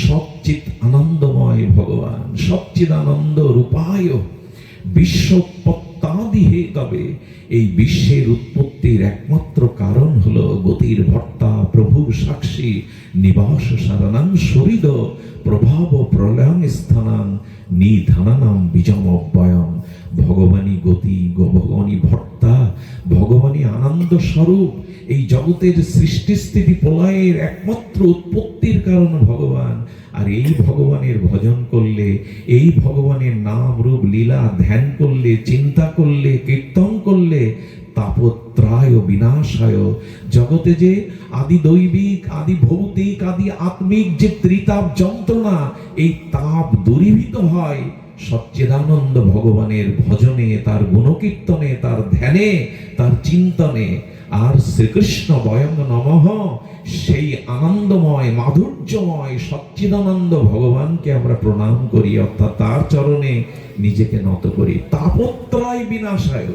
সচ্চিত আনন্দময় ভগবান। সচ্চিদানন্দ রূপায় বিশ্বৎপত্তাদি হেতবে, এই বিশ্বের উৎপত্তির একমাত্র কারণ হলো গতির ভর্তা প্রভু সাক্ষী নিবাস সারানাং শরীর প্রভাব প্রলয়ং স্থানাং নিধানানাম বীজম অব্যয়ম। ভগবানই গতি, ভগবানই ভর্তা, ভগবানই আনন্দ স্বরূপ। এই জগতের সৃষ্টি স্থিতি প্রলয়ের একমাত্র উৎপত্তির কারণ ভগবান। আর এই ভগবানের ভজন করলে, এই ভগবানের নাম রূপ লীলা ধ্যান করলে, চিন্তা করলে, কীর্তন করলে তাপত্রায় বিনাশায়, জগতে যে আদি দৈবিক, আদি ভৌতিক, আদি আত্মিক যে ত্রিতাপ যন্ত্রণা, এই তাপ দূরীভূত হয় সচ্চিদানন্দ ভগবানের ভজনে, তার গুণকীর্তনে, তার ধ্যানে, তার চিন্তনে। আর শ্রীকৃষ্ণ বয়ং নমঃ, সেই আনন্দময় মাধুর্যময় সচ্চিদানন্দ ভগবানকে আমরা প্রণাম করি, অর্থাৎ তার চরণে নিজেকে নত করি। তাপত্রায় বিনাশায়,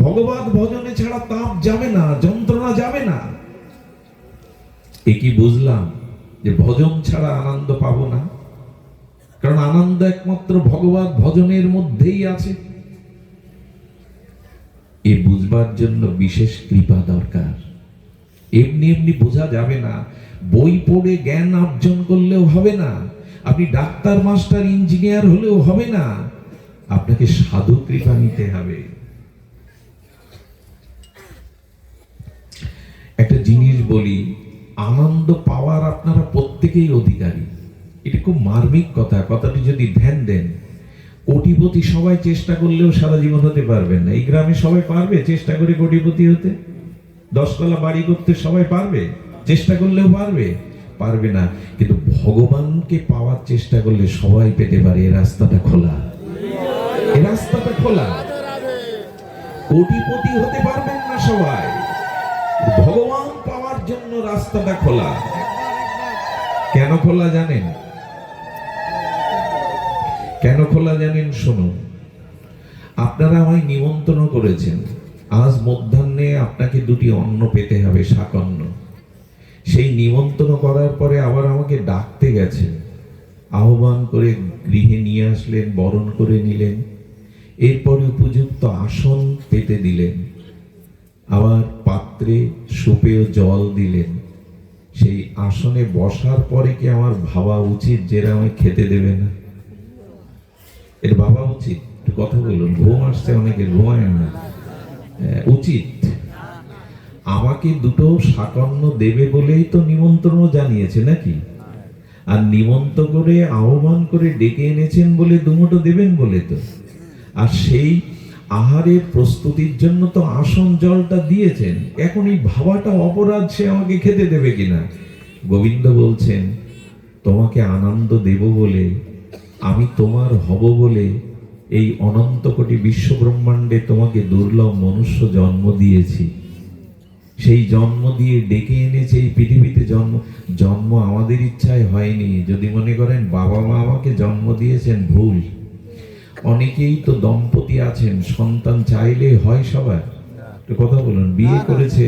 ভগবত ভজনে ছাড়া তাপ যাবে না, যন্ত্রণা যাবে না। এ কি বুঝলাম যে ভজন ছাড়া আনন্দ পাবো না? কারণ আনন্দ একমাত্র ভগবত ভজনের মধ্যেই আছে। এ বুঝবার জন্য বিশেষ কৃপা দরকার। এমনি এমনি বোঝা যাবে না, বই পড়ে জ্ঞান অর্জন করলেও হবে না, আপনি ডাক্তার মাস্টার ইঞ্জিনিয়ার হলেও হবে না, আপনাকে সাধু কৃপা নিতে হবে। একটা জিনিস বলি, আনন্দ পাওয়ার আপনারা প্রত্যেকেই অধিকারী। এটা খুব মার্মিক কথা। কথাটি যদি ধ্যান দেন, কোটিপতি সবাই চেষ্টা করলেও সারা জীবন হতে পারবেন না। এই গ্রামে সবাই পারবে চেষ্টা করে কোটিপতি হতে? 10 তলা বাড়ি করতে সবাই পারবে? চেষ্টা করলেও পারবে না। কিন্তু ভগবানকে পাওয়ার চেষ্টা করলে সবাই পেতে পারে। এই রাস্তাটা খোলা, এই রাস্তাটা খোলা। কোটিপতি হতে পারবেন না সবাই, ভগবান পাওয়ার জন্য রাস্তাটা খোলা। কেন খোলা জানেন? কেন খোলা জানেন? শুনুন, আপনারা আমায় নিমন্ত্রণ করেছেন, আজ মধ্যাহ্নে আপনাকে 2টি অন্ন পেতে হবে, শাকন্ন। সেই নিমন্ত্রণ করার পরে আবার আমাকে ডাকতে গেছেন, আহ্বান করে গৃহে নিয়ে আসলেন, বরণ করে নিলেন, এরপরে উপযুক্ত আসন পেতে দিলেন, আবার পাত্রে সুপেয় জল দিলেন। সেই আসনে বসার পরে কি আমার ভাবা উচিত যে আমায় খেতে দেবে না? এর ভাবা উচিত? কথা বলুন, ঘুম আসছে অনেকের, ঘুমায় না। উচিত। আমাকে 2টো শাকন্ন দেবে বলেই তো নিমন্ত্রণ জানিয়েছে নাকি? আর নিমন্ত্রণ করে আহ্বান করে ডেকে এনেছেন বলে 2 মুঠো দেবেন বলে তো। আর সেই আহারের প্রস্তুতির জন্য তো আসন জলটা দিয়েছেন। এখন এই ভাবাটা অপরাধ সে আমাকে খেতে দেবে কিনা। গোবিন্দ বলছেন, তোমাকে আনন্দ দেব বলে, আমি তোমার হব বলে এই অনন্ত কোটি বিশ্ব ব্রহ্মাণ্ডে তোমাকে দুর্লভ মনুষ্য জন্ম দিয়েছি। সেই জন্ম দিয়ে ডেকে এনেছে এই পৃথিবীতে। জন্ম আমাদের ইচ্ছায় হয়নি। যদি মনে করেন বাবা মা আমাকে জন্ম দিয়েছেন, ভুল। অনেকেই তো দম্পতি আছেন, সন্তান চাইলে হয় সবার? কথা বলুন, বিয়ে করেছে,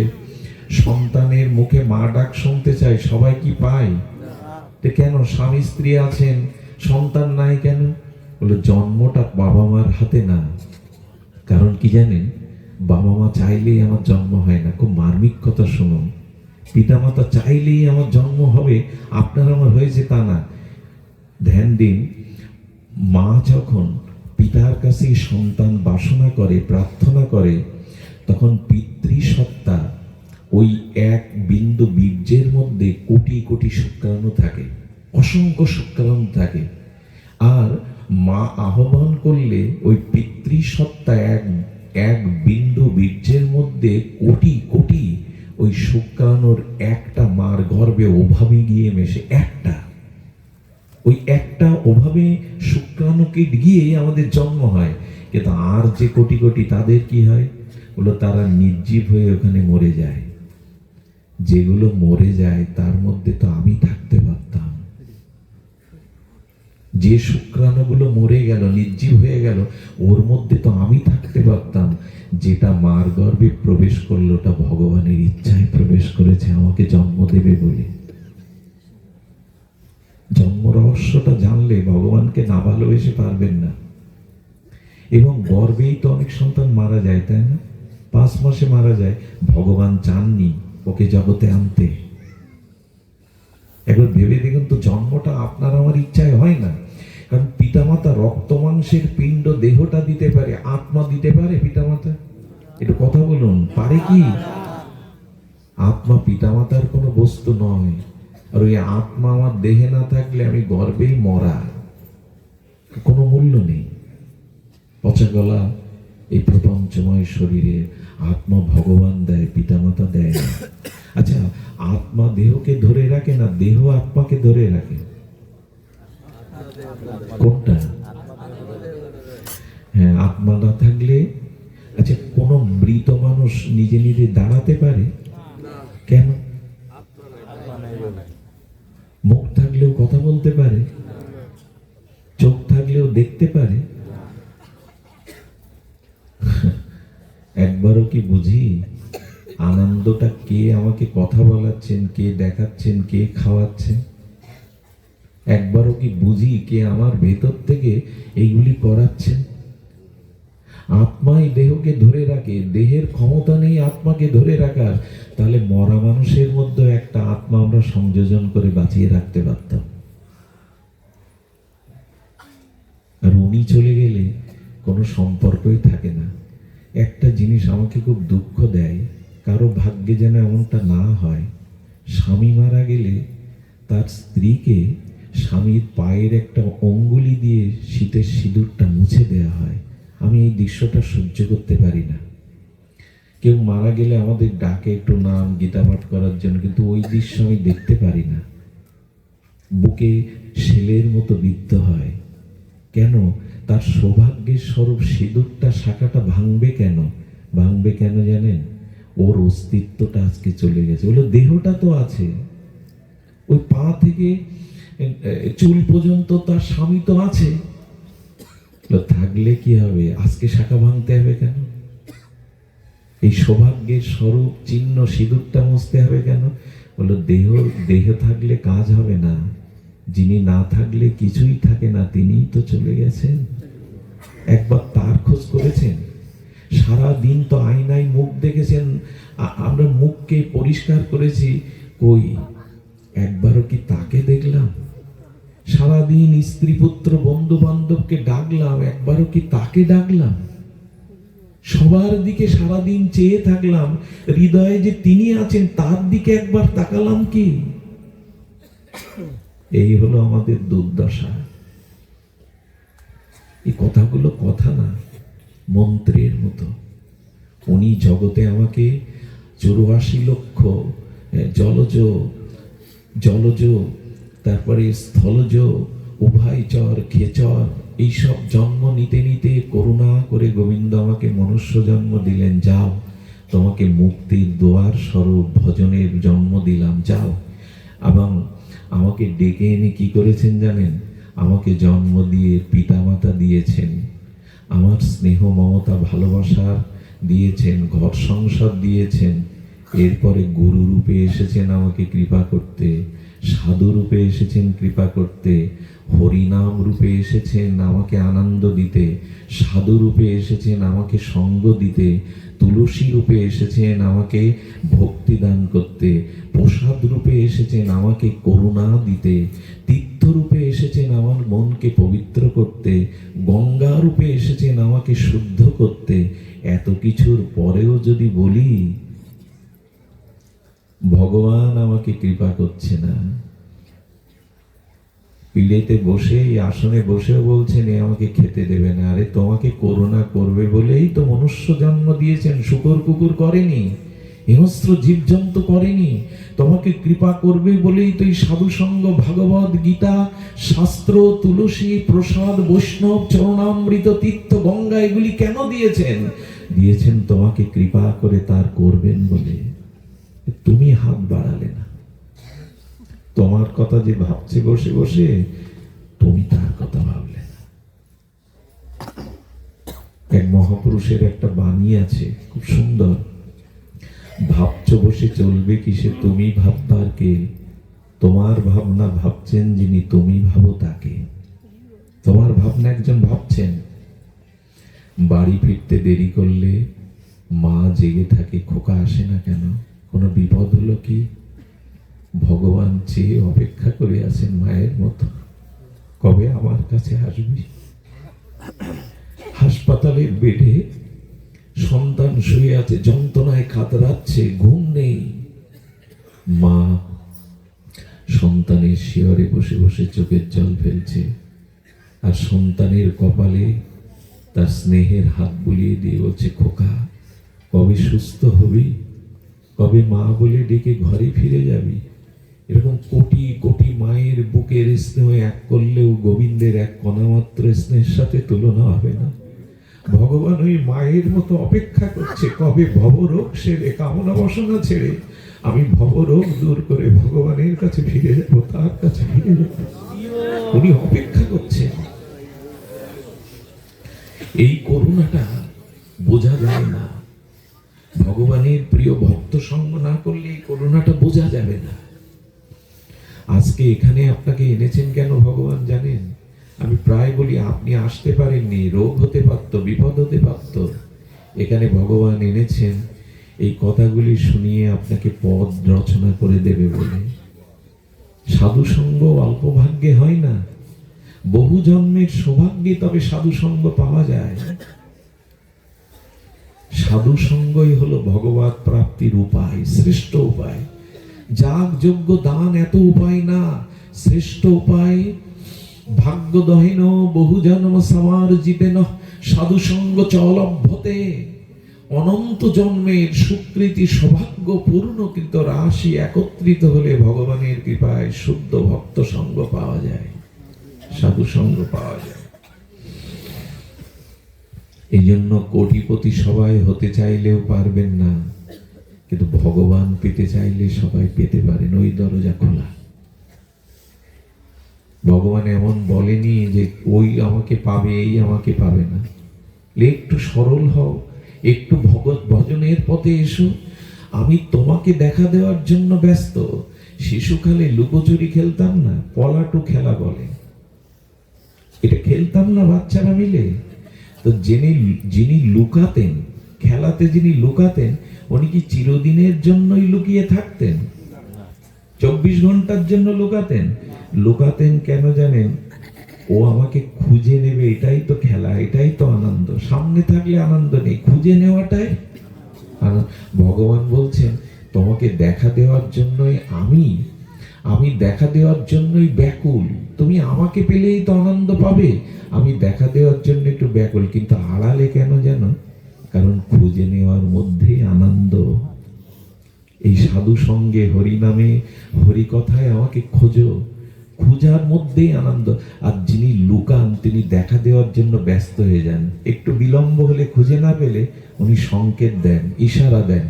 সন্তানের মুখে মা ডাক শুনতে চায়, সবাই কি পায়? তো কেন? স্বামী স্ত্রী আছেন, সন্তান নাই কেন? বলে জন্মটা বাবা মার হাতে না। কারণ কি জানেন? বাবা মা চাইলেই আমার জন্ম হয় না। খুব মার্মিক কথা শুনুন, পিতা মাতা চাইলেই আমার জন্ম হবে, আপনার আমার হয়েছে তা না। ধ্যান দিন, মা যখন পিতার কাছে সন্তান বাসনা করে, প্রার্থনা করে, তখন পিতৃসত্তা ওই এক বিন্দু বীর্যের মধ্যে কোটি কোটি শুক্রাণু থাকে, অসংখ্য শুক্রাণু থাকে। আর মা আহ্বান করলে ওই পিতৃসত্তা এক বিন্দু বীর্যের মধ্যে কোটি কোটি ওই শুক্রাণুর একটা মার গর্ভে ওভাবে গিয়ে মেশে, ওই একটা ওভাবে শুক্রাণুকে গিয়ে আমাদের জন্ম হয়। কিন্তু আর যে কোটি কোটি তাদের কি হয়, বলো তারা নির্জীব হয়ে ওখানে মরে যায়। যেগুলো মরে যায় তার মধ্যে তো আমি থাকতে পারতাম। যে শুক্রাণুগুলো মরে গেল, নির্জীব হয়ে গেল, ওর মধ্যে তো আমি থাকতে পারতাম। যেটা মার গর্ভে প্রবেশ করলো ওটা ভগবানের ইচ্ছায় প্রবেশ করেছে আমাকে জন্ম দেবে বলে। জন্ম রহস্যটা জানলে ভগবানকে না ভালোবেসে পারবেন না। এবং গর্ভেই তো অনেক সন্তান মারা যায়, তাই না? 5 মাসে মারা যায়। ভগবান চাননি ওকে জগতে আনতে। একবার ভেবে দেখুন তো, জন্মটা আপনার আমার ইচ্ছায় হয় না। কারণ পিতামাতা রক্ত মাংসের পিণ্ড দেহটা দিতে পারে, আত্মা দিতে পারে পিতামাতা? একটু কথা বলুন, পারে কি? আত্মা পিতামাতার কোনো বস্তু নয়। আর ওই আত্মা আমার দেহে না থাকলে আমি গর্ভেই মরা, কোনো মূল্য নেই। পচা গলা এই প্রপঞ্চময় শরীরে আত্মা ভগবান দেয়, পিতামাতা দেয় না। আচ্ছা, আত্মা দেহকে ধরে রাখে না দেহ আত্মাকে ধরে রাখে? কোনটা? হ্যাঁ, আত্মা না থাকলে, আচ্ছা কোন মৃত মানুষ নিজে নিজে দাঁড়াতে পারে? কেন? মুখ থাকলেও কথা বলতে পারে, চোখ থাকলেও দেখতে পারে। একবারও কি বুঝি আনন্দটা কে আমাকে কথা বলাচ্ছেন, কে দেখাচ্ছেন, কে খাওয়াচ্ছেন? একবারও কি বুঝি কে আমার ভেতর থেকে এইগুলি করাচ্ছেন? আত্মাই দেহকে ধরে রাখে, দেহের ক্ষমতা নেই আত্মাকে ধরে রাখার। তাহলে মরা মানুষের মধ্যে একটা আত্মা আমরা সংযোজন করে বাঁচিয়ে রাখতে পারতাম। আর উনি চলে গেলে কোনো সম্পর্কই থাকে না। একটা জিনিস আমাকে খুব দুঃখ দেয়, কারো ভাগ্যে যেন এমনটা না হয়, স্বামী মারা গেলে তার স্ত্রীকে স্বামীর পায়ের একটা অঙ্গুলি দিয়ে শীতের সিঁদুরটা মুছে দেয়া হয়। আমি এই দৃশ্যটা সহ্য করতে পারি না। কেউ মারা গেলে আমাদের ডাকে একটু নাম গীতা পাঠ করার জন্য, কিন্তু ওই দৃশ্য আমি দেখতে পারি না। বুকে শেলের মতো বিদ্ধ হয়। কেন? তার সৌভাগ্যের স্বরূপ সিঁদুরটা শাখাটা ভাঙবে কেন? ভাঙবে কেন জানেন? ওর অস্তিত্বটা আজকে চলে গেছে। বলে দেহটা তো আছে, ওই পা থেকে চুল পর্যন্ত তার স্বামী তো আছে। থাকলে কি হবে? আজকে শাখা ভাঙতে হবে কেন? এই সৌভাগ্যের স্বরূপ চিহ্ন সিঁদুরটা মুছতে হবে কেন? বলো দেহ থাকলে কাজ হবে না। যিনি না থাকলে কিছুই থাকে না, তিনিই তো চলে গেছেন। একবার তার খোঁজ করেছেন? সারা দিন তো আয়নায় মুখ দেখেছেন, আমরা মুখকে পরিষ্কার করেছি, কই একবারও কি তাকে দেখলাম? সারাদিন স্ত্রী পুত্র বন্ধু বান্ধবকে ডাকলাম, একবারও কি তাকে ডাকলাম? সবার দিকে সারাদিন চেয়ে থাকলাম, হৃদয়ে যে তিনি আছেন তার দিকে একবার তাকালাম কি? এই হলো আমাদের দুর্দশা। এই কথাগুলো কথা না, মন্ত্রের মতো। উনি জগতে আমাকে 84 লক্ষ জলজ তারপরে স্থলজ উভয়চর খেচর এইসব জন্ম নিতে নিতে করুণা করে গোবিন্দ আমাকে মনুষ্য জন্ম দিলেন। যাও, তোমাকে মুক্তির দোয়ার স্বরূপ ভজনের জন্ম দিলাম, যাও। এবং আমাকে ডেকে এনে কি করেছেন জানেন? আমাকে জন্ম দিয়ে পিতামাতা দিয়েছেন, আমার স্নেহ মমতা ভালোবাসা দিয়েছেন, ঘর সংসার দিয়েছেন। এরপরে গুরু রূপে এসেছেন আমাকে কৃপা করতে, সাধু রূপে এসেছেন কৃপা করতে, হরিনাম রূপে এসেছেন আমাকে আনন্দ দিতে, সাধু রূপে এসেছেন আমাকে সঙ্গ দিতে, তুলসী রূপে এসেছেন আমাকে ভক্তি দান করতে, প্রসাদ রূপে এসেছেন আমাকে করুণা দিতে, তীর্থ রূপে এসেছেন আমার মনকে পবিত্র করতে, গঙ্গা রূপে এসেছেন আমাকে শুদ্ধ করতে। এত কিছুর পরেও যদি বলি ভগবান আমাকে কৃপা করছে না, পিড়েতে বসে এই আসনে বসেও বলছেন এ আমাকে খেতে দেবে না। আরে তোমাকে করুণা করবে বলেই তো মনুষ্য জন্ম দিয়েছেন, শুকর কুকুর করেনি। হিংস্র জীবজন্তু করেনি। তোমাকে কৃপা করবে বলেই তো এই সাধুসঙ্গ, ভাগবত গীতা, শাস্ত্র, তুলসী, প্রসাদ, বৈষ্ণব, চরণামৃত, তীর্থ, গঙ্গা এগুলি কেন দিয়েছেন? দিয়েছেন তোমাকে কৃপা করে তার করবেন বলে। তুমি হাত বাড়ালে না। তোমার কথা যে ভাবছে বসে বসে, তুমি তার কথা ভাবলে না। এক মহাপুরুষের একটা বাণী আছে, খুব সুন্দর। ভাবছো বসে চলবে কিসে, তুমি ভাববার কে? তোমার ভাবনা ভাবছেন যিনি, তুমি ভাবো তাকে। তোমার ভাবনা একজন ভাবছেন। বাড়ি ফিরতে দেরি করলে মা জেগে থাকে, খোকা আসে না কেন? কোনো বিপদ হলো কি? ভগবান চেয়ে অপেক্ষা করে আছেন মায়ের মতো, কবে আমার কাছে আসবি। হাসপাতালের বেডে সন্তান শুয়ে আছে, যন্ত্রণায় কাতরাচ্ছে, ঘুম নেই। মা সন্তানের শিয়রে বসে বসে চোখের জল ফেলছে, আর সন্তানের কপালে তার স্নেহের হাত বুলিয়ে দিয়ে বলছে, খোকা কবে সুস্থ হবি, কবে মা বলে ডেকে ঘরে ফিরে যাবি। এরকম কোটি কোটি মায়ের বুকের স্নেহ এক করলেও গোবিন্দের এক কণা মাত্র স্নেহের সাথে তুলনা হবে না। ভগবান ওই মায়ের মতো অপেক্ষা করছে, কবে ভবরোগ সেরে, কামনা বাসনা ছেড়ে আমি ভবরোগ দূর করে ভগবানের কাছে ফিরে যাব, তার কাছে ফিরে যাব। উনি অপেক্ষা করছেন। এই করুণাটা বোঝা যায় না। ভগবানের প্রিয় ভক্ত সঙ্গ না করলে এই করুণাটা বোঝা যাবে না। আজকে এখানে আপনাকে এনেছেন কেন ভগবান জানেন? আমি প্রায় বলি, আপনি আসতে পারেননি, রোগ হতে পারত, বিপদ হতে পারত। এখানে ভগবান এনেছেন এই কথাগুলি শুনিয়ে আপনাকে পথ রচনা করে দেবে বলে। সাধু সঙ্গ অল্প ভাগ্যে হয় না, বহু জন্মের সৌভাগ্যে তবে সাধু সঙ্গ পাওয়া যায়। সাধু সঙ্গই হলো ভগবত প্রাপ্তির উপায়, শ্রেষ্ঠ উপায়। যাগ যজ্ঞ দান এত উপায় না, শ্রেষ্ঠ উপায়। ভাগ্য দহেন বহু জন্ম সমার্জিতেন সাধু সঙ্গ চলভ্যতে। অনন্ত জন্মের সুকৃতি সৌভাগ্য পূর্ণকৃত রাশি একত্রিত হলে ভগবানের কৃপায় শুদ্ধ ভক্ত সঙ্গ পাওয়া যায়, সাধু সঙ্গ পাওয়া যায়। এই জন্য কোটিপতি সবাই হতে চাইলেও পারবেন না, কিন্তু ভগবান পেতে চাইলে সবাই পেতে পারেন। ওই দরজা খোলা। ভগবান এমন বলেনি যে ওই আমাকে পাবে, এই আমাকে পাবে না। একটু সরল হও, একটু ভগৎ ভজনের পথে এসো। আমি তোমাকে দেখা দেওয়ার জন্য ব্যস্ত। শিশুকালে লুকোচুরি খেলতাম না, পলাটু খেলা বলে, এটা খেলতাম না বাচ্চারা মিলে। তো যিনি লুকাতেন, খেলাতে যিনি লুকাতেন, উনি কি চিরদিনের জন্যই লুকিয়ে থাকতেন? 24 ঘন্টার জন্য লুকাতেন? লুকাতেন কেন জানেন? ও আমাকে খুঁজে নেবে, এটাই তো খেলা, এটাই তো আনন্দ। সামনে থাকলে আনন্দ নেই, খুঁজে নেওয়াটাই আনন্দ। ভগবান বলছেন তোমাকে দেখা দেওয়ার জন্যই আমি দেখা দেওয়ার জন্যই ব্যাকুল। তুমি আমাকে পেলেই তো আনন্দ পাবে, আমি দেখা দেওয়ার জন্য একটু ব্যাকুল। কিন্তু আড়ালে কেন জানো? কারণ খুঁজে নেওয়ার মধ্যেই আনন্দ। এই সাধু সঙ্গে, হরি নামে, হরি কথায় আমাকে খোঁজো, খোঁজার মধ্যেই আনন্দ। আর যিনি লুকান, তিনি দেখা দেওয়ার জন্য ব্যস্ত হয়ে যান। একটু বিলম্ব হলে, খুঁজে না পেলে উনি সংকেত দেন, ইশারা দেন।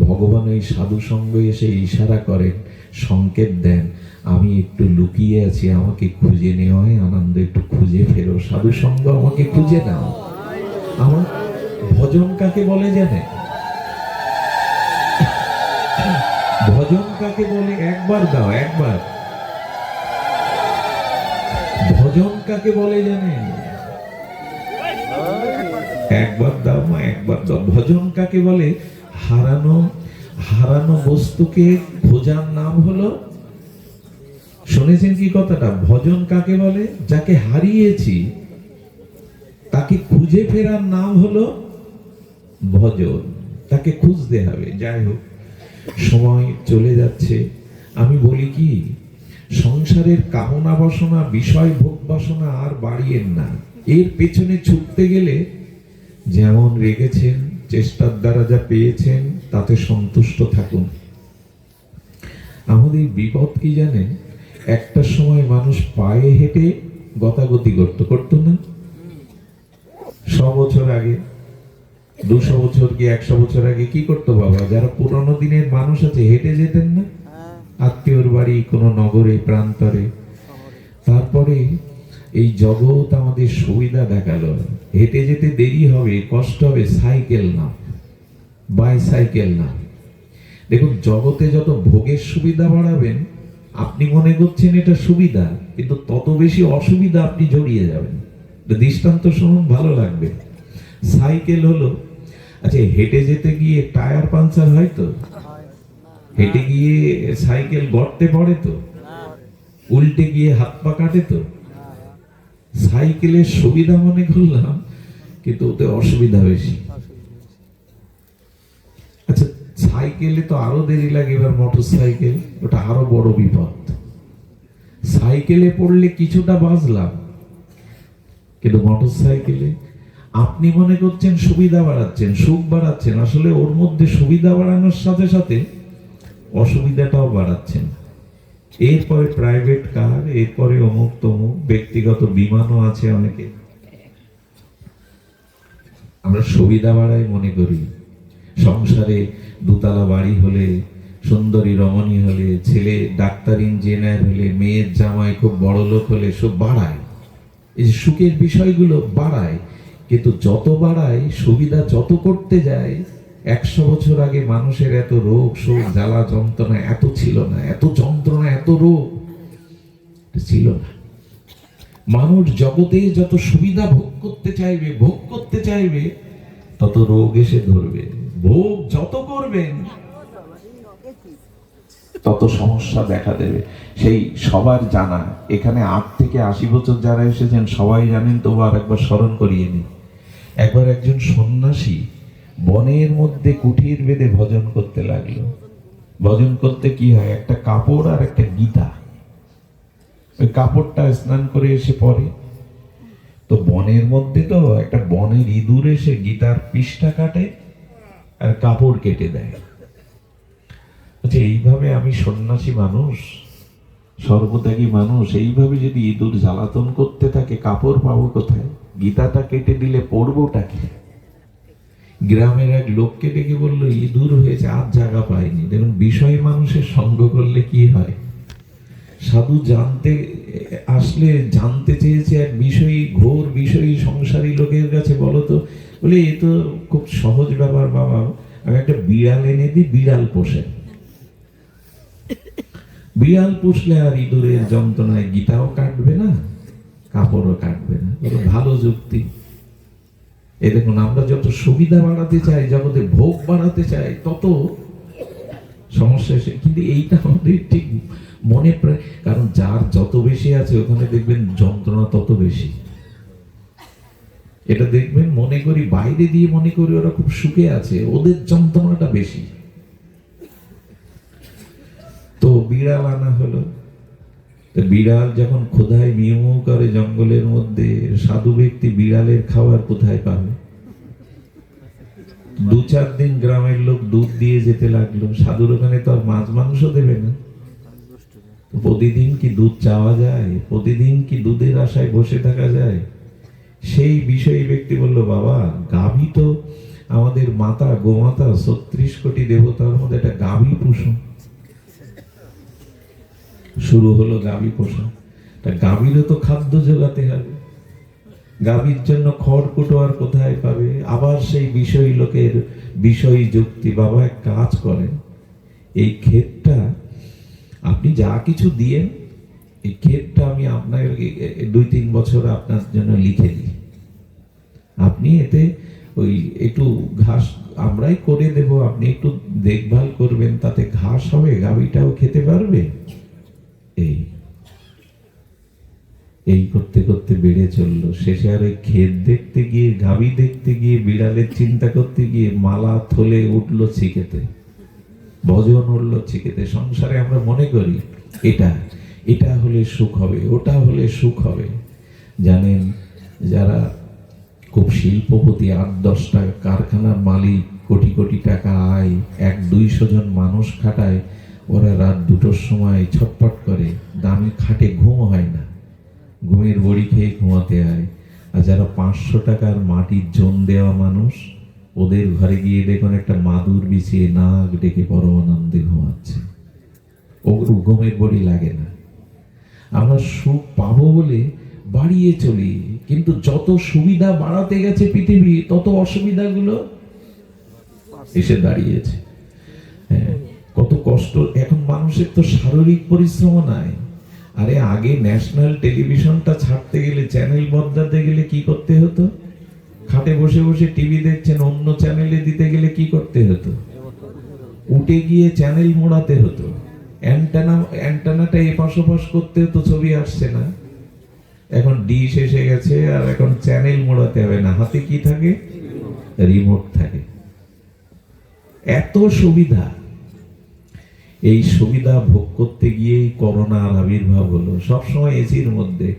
ভগবান ওই সাধু সঙ্গে এসে ইশারা করেন, সংকেত দেন, আমি একটু লুকিয়ে আছি, আমাকে খুঁজে নেওয়ায় আনন্দ, একটু খুঁজে ফেরো। সাধু সঙ্গ আমাকে খুঁজে নাও। আমার ভজন কাকে বলে জানে? ভজন কাকে বলে? একবার দাও, একবার। ভজন কাকে বলে জানেন? একবার দাও মা, একবার দাও। ভজন কাকে বলে? হারানো বস্তুকে খোঁজার নাম হলো, শুনেছেন কি কথাটা? ভজন কাকে বলে? যাকে হারিয়েছি তাকে খুঁজে ফেরার নাম হলো ভজন। তাকে খুঁজতে হবে। যাই হোক, সময় চলে যাচ্ছে। আমি বলি কি, সংসারের কামনা বাসনা, বিষয় ভোগ বাসনা আর বাড়িয়েন না। এর পেছনে ছুটতে গেলে যেমন রেগেছেন, চেষ্টার দ্বারা যা পেয়েছেন তাতে সন্তুষ্ট থাকুন। আমাদের বিপদ কি জানেন, একটা সময় মানুষ পায়ে হেঁটে গতাগতি করতো না? 100 বছর আগে, 200 বছর কি 100 বছর আগে কি করতো বাবা? যারা পুরনো দিনের মানুষ আছে হেঁটে যেতেন না আত্মীয়র বাড়ি, কোনো নগরে প্রান্তরে। তারপরে এই জগৎ আমাদের সুবিধা দেখালো, হেঁটে যেতে দেরি হবে, কষ্ট হবে, সাইকেল না, বাইসাইকেল না। দেখুন, জগতে যত ভোগের সুবিধা বাড়াবেন, আপনি মনে করছেন এটা সুবিধা, কিন্তু তত বেশি অসুবিধা আপনি জড়িয়ে যাবেন। দৃষ্টান্ত শুনুন, ভালো লাগবে। সাইকেল হলো, আচ্ছা হেঁটে যেতে গিয়ে টায়ার পাঞ্চার হয় তো? হেঁটে গিয়ে সাইকেল গর্তে পড়ে তো? উল্টে গিয়ে হাত পা কাটে তো? সাইকেলের সুবিধা মনে করলাম, কিন্তু ওতে অসুবিধা বেশি। আচ্ছা, সাইকেলে তো আরো দেরি লাগে, এবার মোটর সাইকেল, ওটা আরো বড় বিপদ। সাইকেলে পড়লে কিছুটা বাঁচলাম, কিন্তু মোটর সাইকেলে আপনি মনে করছেন সুবিধা বাড়াচ্ছেন, সুখ বাড়াচ্ছেন, আসলে ওর মধ্যে সুবিধা বাড়ানোর সাথে সাথে অসুবিধাটাও বাড়াচ্ছেন। এরপরে প্রাইভেট কার, এরপরে অমুক তমুক, ব্যক্তিগত বিমানও আছে অনেকে। আমরা সুবিধা বাড়াই মনে করি। সংসারে দুতলা বাড়ি হলে, সুন্দরী রমণী হলে, ছেলে ডাক্তার ইঞ্জিনিয়ার হলে, মেয়ের জামাই খুব বড় লোক হলে, সব বাড়ায়। এই যে সুখের বিষয়গুলো বাড়ায়, কিন্তু যত বাড়ায়, সুবিধা যত করতে যায়, 100 বছর আগে মানুষের এত রোগ শোক জ্বালা যন্ত্রণা এত ছিল না, এত যন্ত্রণা এত রোগ ছিল না। মানুষ জগতে যত সুবিধা ভোগ করতে চাইবে, তত রোগ এসে ধরবে। ভোগ যত করবেন, তত সমস্যা দেখা দেবে। সেই সবার জানা, এখানে 8 থেকে 80 বছর যারা এসেছেন সবাই জানেন, তবু আর একবার স্মরণ করিয়ে নিই। একবার একজন সন্ন্যাসী বনের মধ্যে কুঠির বেঁধে ভজন করতে লাগলো। ভজন করতে কি হয়, একটা কাপড় আর একটা গীতা। ওই কাপড়টা স্নান করে এসে পরে, তো বনের মধ্যে তো একটা বনের ইঁদুর এসে গীতার পৃষ্ঠা কাটে আর কাপড় কেটে দেয়। আচ্ছা, এইভাবে আমি সন্ন্যাসী মানুষ, সর্বত্যাগী মানুষ, এইভাবে যদি ইঁদুর জ্বালাতন করতে থাকে, কাপড় পাবো কোথায়? গীতাটা কেটে দিলে পড়বোটাকে? গ্রামের এক লোককে ডেকে বললো, ইঁদুর হয়েছে, আর জায়গা পায়নি। দেখুন, বিষয় মানুষের সঙ্গ করলে কি হয়। সাধু আসলে জানতে চেয়েছে এক বিষয়ী, ঘোর বিষয়ী সংসারী লোকের কাছে, বলতো, বলে এ তো খুব সহজ ব্যাপার বাবা, আমি একটা বিড়াল এনে দিই, বিড়াল পোষে। বিড়াল পুষলে আর ইঁদুরের যন্ত্রণায় গীতাও কাটবে না, কাপড়ও কাটবে না। ভালো যুক্তি। এই দেখুন, আমরা যত সুবিধা বাড়াতে চাই, জগতে ভোগ বাড়াতে চাই, তত সমস্যা এসে। কিন্তু এইটা আমাদের ঠিক মনে, কারণ যার যত বেশি আছে ওখানে দেখবেন যন্ত্রণা তত বেশি। এটা দেখবেন, মনে করি বাইরে দিয়ে মনে করি ওরা খুব সুখে আছে, ওদের যন্ত্রণাটা বেশি। তো বিড়াল আনা হলো। তো বিড়াল যখন ক্ষুধায় মিউ মিউ করে জঙ্গলের মধ্যে, সাধু ব্যক্তি বিড়ালের খাবার কোথায় পাবে? 2-4 দিন গ্রামের লোক দুধ দিয়ে যেতে লাগলো। সাধুর ওখানে তো আর মাছ মাংস দেবে না। প্রতিদিন কি দুধ চাওয়া যায়? প্রতিদিন কি দুধের আশায় বসে থাকা যায়? সেই বিষয়ী ব্যক্তি বলল, বাবা, গাভী তো আমাদের মাতা, গোমাতা, 36 কোটি দেবতার মধ্যে একটা গাভী পুষুন। শুরু হলো গাভী পোষা। তা গাভীরও তো খাদ্য জোগাতে হবে। গাভীর জন্য খড় কুটো আর কোথায় পাবে? আবার সেই বিষয়ী লোকের বিষয়ী যুক্তি, বাবা এক কাজ করেন, এই ক্ষেতটা আপনি যা কিছু দিয়েন, এই ক্ষেতটা আমি আপনার 2-3 বছর আপনার জন্য লিখে দিই। আপনি এতে ওই একটু ঘাস আমরাই করে দেব, আপনি একটু দেখভাল করবেন, তাতে ঘাস হবে, গাভীটাও খেতে পারবে। এই করতে করতে বেড়ে চললো। শেষে আর ওই ক্ষেত দেখতে গিয়ে, গাভী দেখতে গিয়ে, বিড়ালের চিন্তা করতে গিয়ে মালা থলে উঠলো ছিকেতে, ভজন উঠলো ছিকেতে। সংসারে আমরা মনে করি এটা হলে সুখ হবে, ওটা হলে সুখ হবে। জানেন, যারা খুব শিল্পপতি, 8-10টা কারখানার মালিক, কোটি কোটি টাকা আয়, 100-200 জন মানুষ খাটায়, ওরা রাত 2টোর সময় ছটফট করে, দামি খাটে ঘুম হয় না, ঘুমের বড়ি খেয়ে ঘুমাতে হয়। আর যারা 500 টাকার মাটির জোন দেওয়া মানুষ, ওদের ঘরে গিয়ে দেখুন একটা মাদুর বিছিয়ে নাক ডেকে পরমানন্দে ঘুমাচ্ছে, ওর ঘুমের বড়ি লাগে না। আমরা সুখ পাবো বলে বাড়িয়ে চলি, কিন্তু যত সুবিধা বাড়াতে গেছে পৃথিবী, তত অসুবিধাগুলো এসে দাঁড়িয়েছে। হ্যাঁ, কত কষ্ট। এখন মানুষের তো শারীরিক পরিশ্রম নাই। আরে আগে ন্যাশনাল টেলিভিশনটা ছাড়তে গেলে, চ্যানেল বদলাতে গেলে কি করতে হতো? খাটে বসে বসে টিভি দেখছেন, অন্য চ্যানেলে দিতে গেলে কি করতে হতো? উঠে গিয়ে চ্যানেল মোড়াতে হতো, অ্যান্টেনাটা এপাশ ওপাশ করতে হতো, ছবি আসছে না। এখন ডিশ এসে গেছে, আর এখন চ্যানেল মোড়াতে হবে না, হাতে কি থাকে? রিমোট থাকে। এত সুবিধা। এই সুবিধা ভোগ করতে গিয়েই করোনার আবির্ভাব হলো। সবসময় এসির মধ্যে,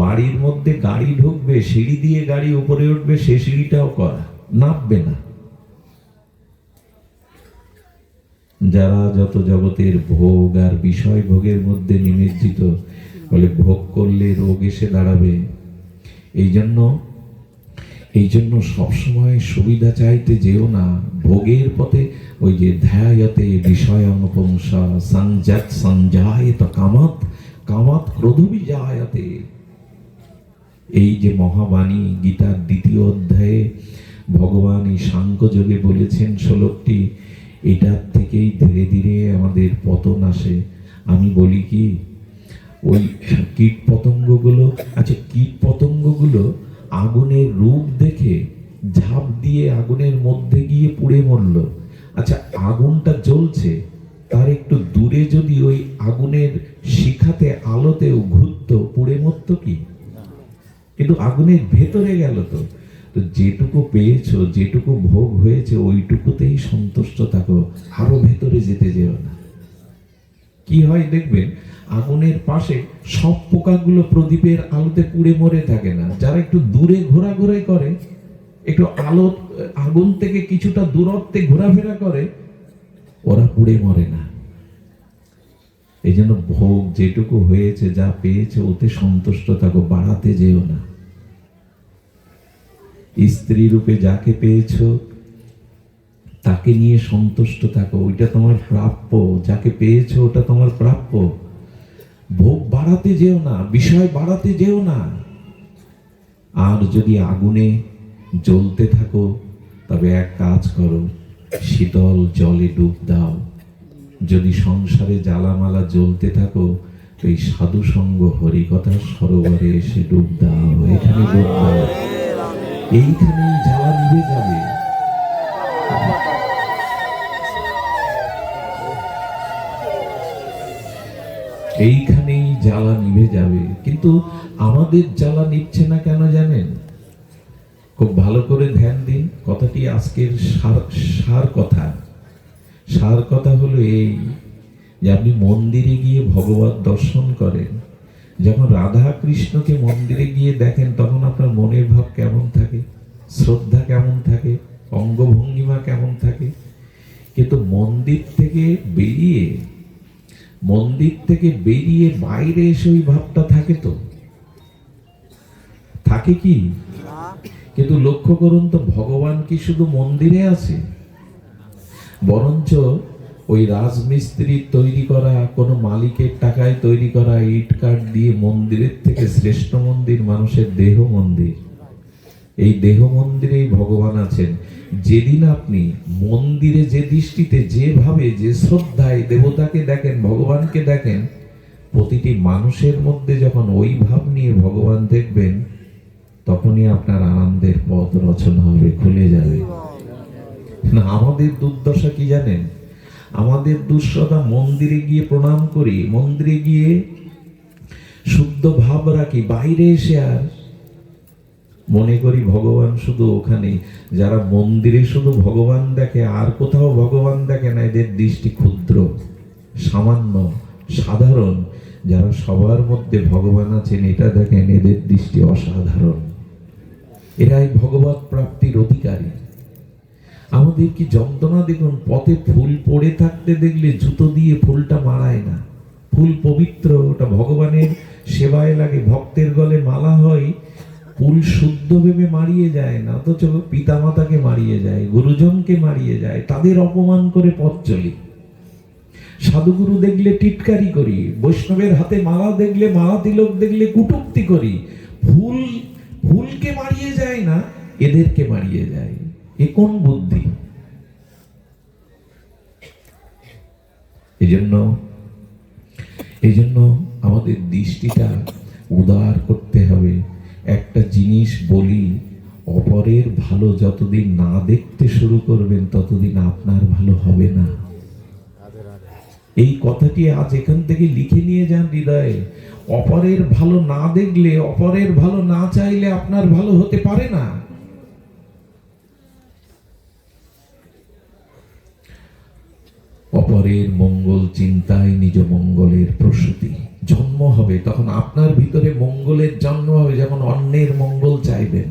বাড়ির মধ্যে গাড়ি ঢুকবে, সিঁড়ি দিয়ে গাড়ি উপরে উঠবে, সে সিঁড়িটাও করা, নামবে না। যারা যত জগতের ভোগ আর বিষয় ভোগের মধ্যে নিমজ্জিত, বলে ভোগ করলে রোগ এসে দাঁড়াবে। এই জন্য সবসময় সুবিধা চাইতে যেও না। ভোগের পথে ওই যে ধ্যায়তে বিষয়ং পুংসা সংযত সংজায়ত কামাত কামাত ক্রোধ বিজায়তে, এই যে মহাবাণী গীতার 2য় অধ্যায়ে ভগবান এই সাংখ্যযোগে বলেছেন শ্লোকটি, এটার থেকেই ধীরে ধীরে আমাদের পতন আসে। আমি বলি কি, ওই কীট পতঙ্গগুলো, আচ্ছা কীট পতঙ্গগুলো আগুনের রূপ দেখে ঝাঁপ দিয়ে আগুনের মধ্যে গিয়ে পুড়ে মরল। আচ্ছা আগুনটা জ্বলছে, তার একটু দূরে যদি ওই আগুনের শিখাতে আলোতেও ঘুরতো, পুড়ে মরত কি? কিন্তু আগুনের ভেতরে গেল। তো যেটুকু পেয়েছো, যেটুকু ভোগ হয়েছে, ওইটুকুতেই সন্তুষ্ট থাকো, আরো ভেতরে যেতে যেও না। কি হয় দেখবেন, আগুনের পাশে সব পোকাগুলো প্রদীপের আলোতে পুড়ে মরে থাকে না। যারা একটু দূরে ঘোরাঘুরি করে, একটু আলো আগুন থেকে কিছুটা দূরত্বে ঘোরাফেরা করে, ওরা পুড়ে মরে না। এই জন্য ভোগ যেটুকু হয়েছে, যা পেয়েছে, ওতে সন্তুষ্ট থাকো, বাড়াতে যেও না। স্ত্রী রূপে যাকে পেয়েছো তাকে নিয়ে সন্তুষ্ট থাকো, ওইটা তোমার প্রাপ্য। যাকে পেয়েছো ওটা তোমার প্রাপ্য। ভোগ বাড়াতে যেও না, বিষয় বাড়াতে যেও না। আর যদি আগুনে জ্বলতে থাকো, তবে এক কাজ করো, শীতল জলে ডুব দাও। যদি সংসারে জ্বালামালা জ্বলতে থাকো, এই সাধু সঙ্গ হরিকথার সরোবরে এসে ডুব দাও। এখানে ডুব দাও, এইখানেই জ্বালা নিভে যাবে। এইখানেই জ্বালা নিভে যাবে। কিন্তু আমাদের জ্বালা নিচ্ছে না কেন জানেন? খুব ভালো করে ধ্যান দিন। কথাটি আজকের সার কথা। সার কথা হলো এই, যে আপনি মন্দিরে গিয়ে ভগবত দর্শন করেন, যখন রাধা কৃষ্ণকে মন্দিরে গিয়ে দেখেন, তখন আপনার মনের ভাব কেমন থাকে, শ্রদ্ধা কেমন থাকে, অঙ্গভঙ্গিমা কেমন থাকে। কিন্তু মন্দির থেকে বেরিয়ে বাইরে এসে ওই ভাবটা থাকে, তো থাকে কি? কিন্তু লক্ষ্য করুন তো, ভগবান কি শুধু মন্দিরে আছে? বরঞ্চ ওই রাজমিস্ত্রি তৈরি করা, কোন মালিকের টাকায় তৈরি করা ইট কাঠ দিয়ে মন্দিরের থেকে শ্রেষ্ঠ মন্দির মানুষের দেহ মন্দির। এই দেহ মন্দিরেই ভগবান আছেন। যেদিন আপনি মন্দিরে যে দৃষ্টিতে, যেভাবে, যে শ্রদ্ধায় দেবতাকে দেখেন, ভগবানকে দেখেন, প্রতিটি মানুষের মধ্যে যখন ওই ভাব নিয়ে ভগবান দেখবেন, তখনই আপনার আনন্দের পথ রচনা হবে, খুলে যাবে। না, আমাদের দুর্দশা কি জানেন? আমাদের দুঃসদা মন্দিরে গিয়ে প্রণাম করি, মন্দিরে গিয়ে শুদ্ধ ভাব রাখি, বাইরে এসে আর মনে করি ভগবান শুধু ওখানে। যারা মন্দিরে শুধু ভগবান দেখে, আর কোথাও ভগবান দেখে না, এদের দৃষ্টি ক্ষুদ্র, সামান্য, সাধারণ। যারা সবার মধ্যে ভগবান আছেন এটা দেখেন, এদের দৃষ্টি অসাধারণ। এরাই ভগবত প্রাপ্তির অধিকারী। আমাদের কি যন্ত্রণা দেখুন, পথে ফুল পড়ে থাকতে দেখলে জুতো দিয়ে ফুলটা মারায় না। ফুল পবিত্র, ওটা ভগবানের সেবায় লাগে, ভক্তের গলে মালা হয়, ফুল শুদ্ধ ভেবে মারিয়ে যায় না, অথচ পিতামাতাকে মারিয়ে যায়, গুরুজনকে মারিয়ে যায়, তাদের অপমান করে পথ চলি। সাধুগুরু দেখলে টিটকারি করি, বৈষ্ণবের হাতে মালা দেখলে, মালা তিলক দেখলে কুটুক্তি করি। ফুল ফুলকে মারিয়ে যায় না, এদেরকে মারিয়ে যায়। এ কোন বুদ্ধি? এজন্য আমাদের দৃষ্টিটা উদার করতে হবে। একটা জিনিস বলি, অপরের ভালো যতদিন না দেখতে শুরু করবেন ততদিন আপনার ভালো হবে না। এই কথাটি আজ এখান থেকে লিখে নিয়ে যান হৃদয়ে। অপরের ভালো না দেখলে, অপরের ভালো না চাইলে আপনার ভালো হতে পারে না। অপরের মঙ্গল চিন্তায় নিজ মঙ্গলের প্রসূতি। জন্ম হবে তখন আপনার ভিতরে মঙ্গলের জন্ম হবে, যখন অন্যের মঙ্গল চাইবেন,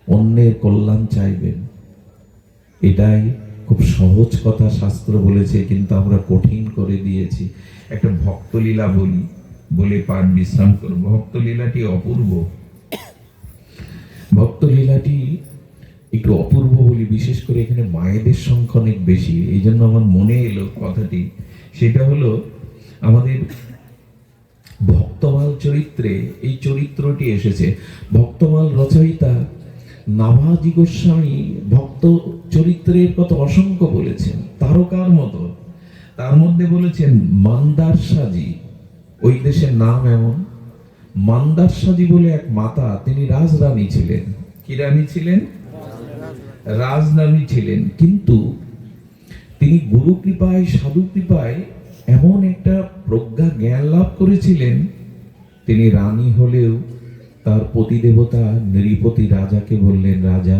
অন্যের কল্যাণ চাইবেন। এটাই খুব সহজ কথা শাস্ত্র বলেছে, কিন্তু আমরা কঠিন করে দিয়েছি। একটা ভক্তলীলা বলি, বলে পাঠ বিশ্রাম করব। ভক্তলীলাটি অপূর্ব। ভক্তলীলাটি একটু অপূর্ব বলি, বিশেষ করে এখানে মায়েদের সংখ্যা অনেক বেশি, এই জন্য আমার মনে এলো কথাটি। সেটা হলো আমাদের ভক্তমাল চরিত্রে এই চরিত্রটি এসেছে। ভক্তমাল রচয়িতা নাভাজি গোস্বামী ভক্ত চরিত্রের কথা অসংখ্য বলেছেন, তারকার মতো। তার মধ্যে বলেছেন মান্দারসাজি, ওই দেশের নাম এমন। মান্দারসাজি বলে এক মাতা, তিনি রাজরানী ছিলেন। কি রানী ছিলেন? রাজরানী ছিলেন। কিন্তু তিনি গুরু কৃপায়, সাধু কৃপায় এমন একটা প্রজ্ঞা জ্ঞান লাভ করেছিলেন, তিনি রানী হলেও তার পতিদেবতা নৃপতি রাজাকে বললেন, রাজা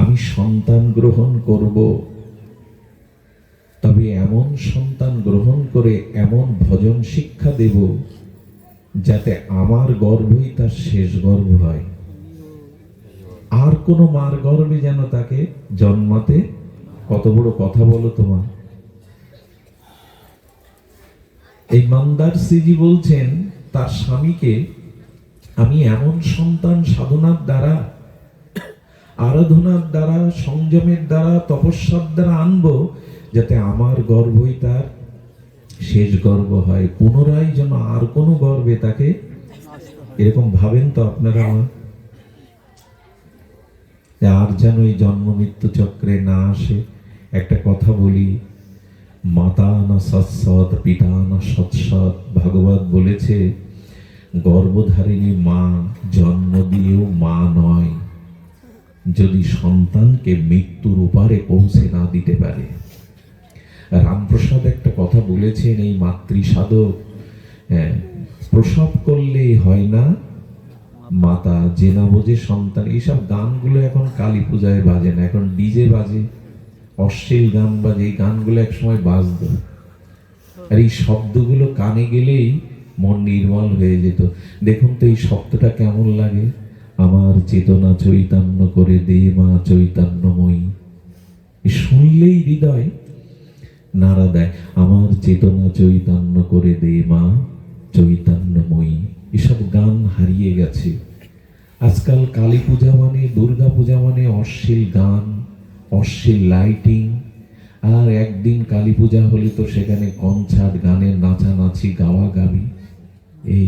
আমি সন্তান গ্রহণ করব, তবে এমন সন্তান গ্রহণ করে এমন ভজন শিক্ষা দেব যাতে আমার গর্ভই তার শেষ গর্ভ হয়, আর কোনো মার গর্ভে যেন তাকে জন্মাতে। কত বড় কথা বলো তোমার। এই মান্দারসিজি বলছেন তার স্বামীকে, আমি এমন সন্তান সাধনার দ্বারা, আরাধনার দ্বারা, সংযমের দ্বারা, তপস্যার দ্বারা আনবো যাতে আমার গর্ভই তার শেষ গর্ভ হয়, পুনরায় যেন আর কোনো গর্ভে তাকে। এরকম ভাবেন তো আপনারা? আর যেন এই জন্ম মৃত্যু চক্রে না আসে। একটা কথা বলি, মাতা না সৎসৎ, পিতা না সৎসৎ। ভাগবত বলেছে গর্ভধারিণী মা জন্ম দিয়েও মা নয় যদি সন্তানকে মৃত্যুর উপারে পৌঁছে না দিতে পারে। রামপ্রসাদ একটা কথা বলেছেন, এই মাতৃ সাধক প্রসব করলে হয় না মাতা, যে না বোঝে সন্তান। এইসব গানগুলো এখন কালী পূজায় বাজে না, এখন ডিজে বাজে, অশ্লীল গান বাজে। এই গানগুলো এক সময় বাজতো, আর এই শব্দগুলো কানে গেলেই মন নির্মল হয়ে যেত। দেখুন তো এই শব্দটা কেমন লাগে, আমার চেতনা চৈতন্য করে দে মা চৈতন্যময়ী। শুনলেই হৃদয় নাড়া দেয়, আমার চেতনা চৈতন্য করে দে মা চৈতন্যময়ী। এসব গান হারিয়ে গেছে আজকাল। কালী পূজা মানে, দুর্গা পূজা মানে অশ্লীল গান, অশ্লীল লাইটিং। আর একদিন কালী পূজা হলে তো সেখানে কনসার্ট, গানের নাচানাচি, গাওয়া গাবি। এই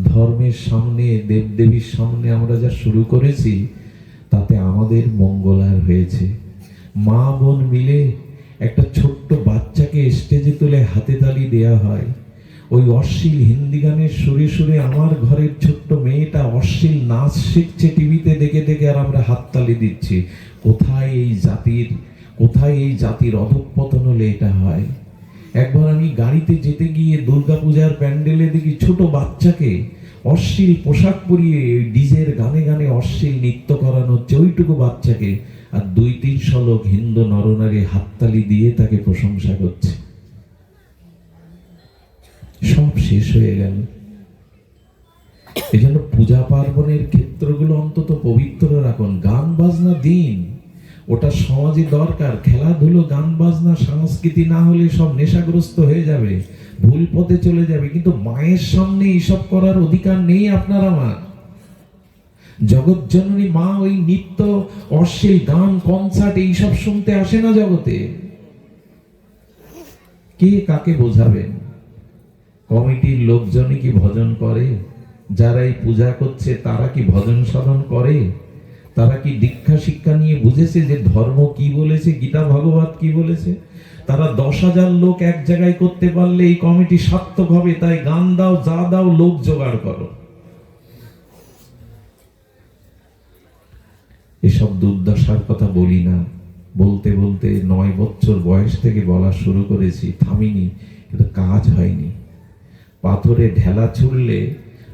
ধর্মের সামনে, দেবদেবীর সামনে আমরা যা শুরু করেছি তাতে আমাদের মঙ্গল আর হয়েছে। মা বোন মিলে একটা ছোট্ট বাচ্চাকে স্টেজে তুলে হাতে তালি দেয়া হয়, ওই অশ্লীল হিন্দি গানের সুরে সুরে আমার ঘরের ছোট্ট মেয়েটা অশ্লীল নাচ শিখছে টিভিতে দেখে দেখে, আর আমরা হাততালি দিচ্ছি। কোথায় এই জাতির অধঃপতন হলে এটা হয়? একবার আমি গাড়িতে যেতে গিয়ে দুর্গাপূজার প্যান্ডেলে দেখি ছোট বাচ্চাকে অশ্লীল পোশাক পরিয়ে ডিজের গানে গানে অশ্লীল নৃত্য করানো হচ্ছে, ওইটুকু বাচ্চাকে, আর 2-300 লোক হিন্দু নরনারী হাততালি দিয়ে তাকে প্রশংসা করছে। সব শেষ হয়ে গেল। এই জন্য পূজা পার্বণের ক্ষেত্রগুলো অন্তত পবিত্র রাখুন। গান বাজনা দিন, ওটা সমাজে দরকার। খেলাধুলো, গান বাজনা, সংস্কৃতি না হলে সব নেশাগ্রস্ত হয়ে যাবে, ভুল পথে চলে যাবে। কিন্তু মায়ের সামনে এইসব করার অধিকার নেই আপনার আমার। জগৎ জননী মা ওই নিত্য অশ্লীল গান, কনসার্ট এইসব শুনতে আসে না জগতে। কে কাকে বোঝাবেন? কমিটির লোকজনই কি ভজন করে? যারা এই পূজা করছে তারা কি ভজন সাধন করে? তারা কি দীক্ষা শিক্ষা নিয়ে বুঝেছে যে ধর্ম কি বলেছে, গীতা ভাগবত কি বলেছে? তারা 10,000 লোক এক জায়গায় করতে পারলে এই কমিটি সার্থক হবে। তাই গান দাও, যা দাও, লোক জোগাড় করো। এসব দুর্দশার কথা বলি না, বলতে বলতে 9 বছর বয়স থেকে বলা শুরু করেছি, থামিনি, কিন্তু কাজ হয়নি। পাথরে ঢেলা ছুড়লে,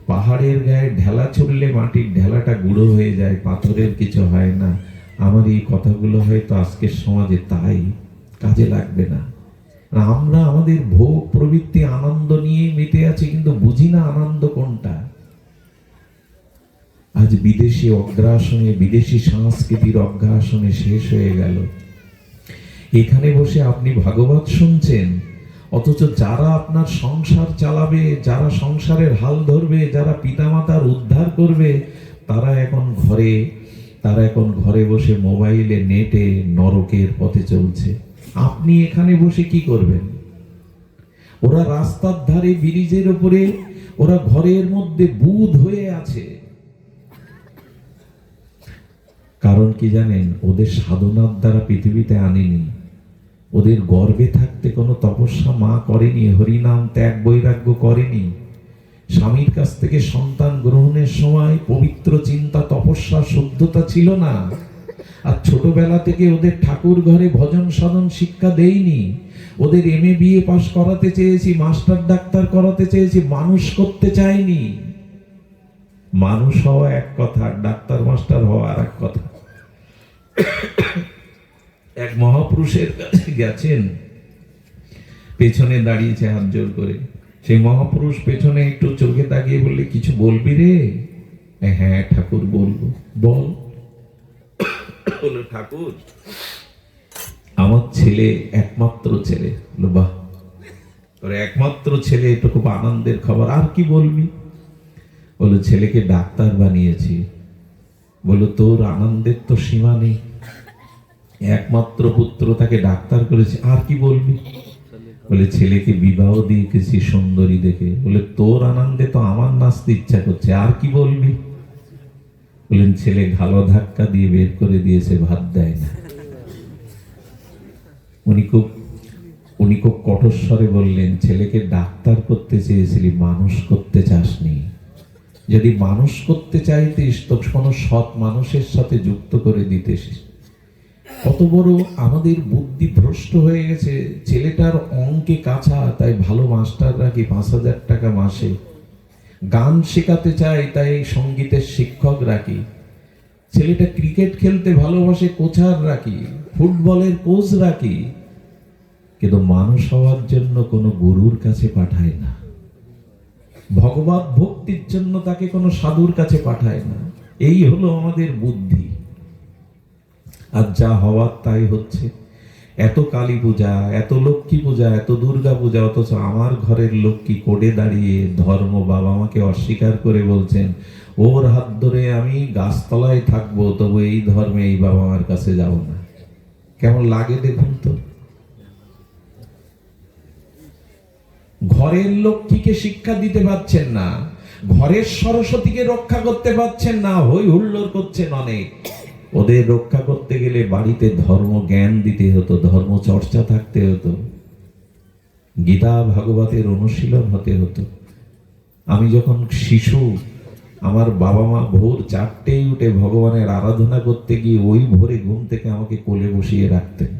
পাহাড়ের গায়ে ঢেলা ছুড়লে মাটির ঢেলাটা গুঁড়ো হয়ে যায়, পাথরের কিছু হয় না। আমার এই কথাগুলো হয়তো আজকের সমাজে তাই কাজে লাগবে না। আমরা আমাদের ভোগ প্রবৃত্তি, আনন্দ নিয়ে মেতে আছি, কিন্তু বুঝি না আনন্দ কোনটা। আজ বিদেশি অগ্রাসনে, বিদেশি সংস্কৃতির অগ্রাসনে শেষ হয়ে গেল। এখানে বসে আপনি ভাগবত শুনছেন, অথচ যারা আপনার সংসার চালাবে, যারা সংসারের হাল ধরবে, যারা পিতামাতার উদ্ধার করবে, তারা এখন ঘরে বসে মোবাইলে, নেটে নরকের পথে চলছে। আপনি এখানে বসে কি করবেন? ওরা রাস্তার ধারে, ব্রিজের উপরে, ওরা ঘরের মধ্যে বুঁদ হয়ে আছে। কারণ কি জানেন? ওদের সাধনার দ্বারা পৃথিবীতে আনেনি। ওদের গর্ভে থাকতে কোনো তপস্যা মা করেনি, হরিনাম ত্যাগ বৈরাগ্য করেনি। স্বামীর কাছ থেকে সন্তান গ্রহণের সময় পবিত্র চিন্তা, তপস্যা, শুদ্ধতা ছিল না। আর ছোটবেলা থেকে ওদের ঠাকুর ঘরে ভজন সাধন শিক্ষা দেইনি। ওদের MA BA পাস করাতে চেয়েছি, মাস্টার ডাক্তার করাতে চেয়েছি, মানুষ করতে চাইনি। মানুষ হওয়া এক কথা, ডাক্তার মাস্টার হওয়া আর এক কথা। এক মহাপুরুষের কাছে গেছেন, পেছনে দাঁড়িয়েছে হাত জোর করে। সেই মহাপুরুষ পেছনে একটু চোখে তাকিয়ে বললে, কিছু বলবি রে? হ্যাঁ ঠাকুর বলবো। বল। বলো, ঠাকুর আমার ছেলে, একমাত্র ছেলে। বাহ, তোর একমাত্র ছেলে, এটা খুব আনন্দের খবর। আর কি বলবি? বলো, ছেলেকে ডাক্তার বানিয়েছি। বলো, তোর আনন্দের তো সীমা নেই। একমাত্র পুত্র, তাকে ডাক্তার করেছে। আর কি বলবি? বলে, ছেলেকে বিবাহ দিয়েছি সুন্দরী দেখে। বলে, তোর আনন্দে তো আমার নাচতে ইচ্ছা করছে। আর কি বলবি? বলেন, ছেলে ঘালো ধাক্কা দিয়ে বের করে দিয়েছে, ভাত দেয় না। উনি খুব কঠোর স্বরে বললেন, ছেলেকে ডাক্তার করতে চেয়েছিলি, মানুষ করতে চাসনি। যদি মানুষ করতে চাইতিস তো কোনো সৎ মানুষের সাথে যুক্ত করে দিতেস। কত বড় আমাদের বুদ্ধি ভ্রষ্ট হয়ে গেছে। ছেলেটার অঙ্কে কাঁচা, তাই ভালো মাস্টার রাখি, 5,000 টাকা মাসে। গান শেখাতে চাই, তাই সঙ্গীতের শিক্ষক রাখি। ছেলেটা ক্রিকেট খেলতে ভালোবাসে, কোচার রাখি, ফুটবলের কোচ রাখি। কিন্তু মানুষ হওয়ার জন্য কোনো গুরুর কাছে পাঠায় না। ভগবত ভক্তির জন্য তাকে কোনো সাধুর কাছে পাঠায় না। এই হলো আমাদের বুদ্ধি। আর যা হওয়ার তাই হচ্ছে। এত কালী পূজা, এত লক্ষ্মী পূজা, এত দুর্গা পূজা, অথচ আমার ঘরের লক্ষ্মী কোডে দাঁড়িয়ে ধর্ম বাবা আমাকে অস্বীকার করে বলছেন, ওর হাত ধরে আমি গাছতলায় থাকবো, তবু এই ধর্মে এই বাবা আমার কাছে যাব না। কেমন লাগে দেখুন তো। ঘরের লক্ষ্মীকে শিক্ষা দিতে পারছেন না, ঘরের সরস্বতীকে রক্ষা করতে পারছেন না, হই হুল্লোড় করছেন অনেক। ওদের রক্ষা করতে গেলে বাড়িতে ধর্ম জ্ঞান দিতে হতো, ধর্ম চর্চা থাকতে হতো, গীতা ভাগবতের অনুশীলন হতে হতো। আমি যখন শিশু, আমার বাবা মা ভোর 4টেই উঠে ভগবানের আরাধনা করতে গিয়ে ওই ভোরে ঘুম থেকে আমাকে কোলে বসিয়ে রাখতেন।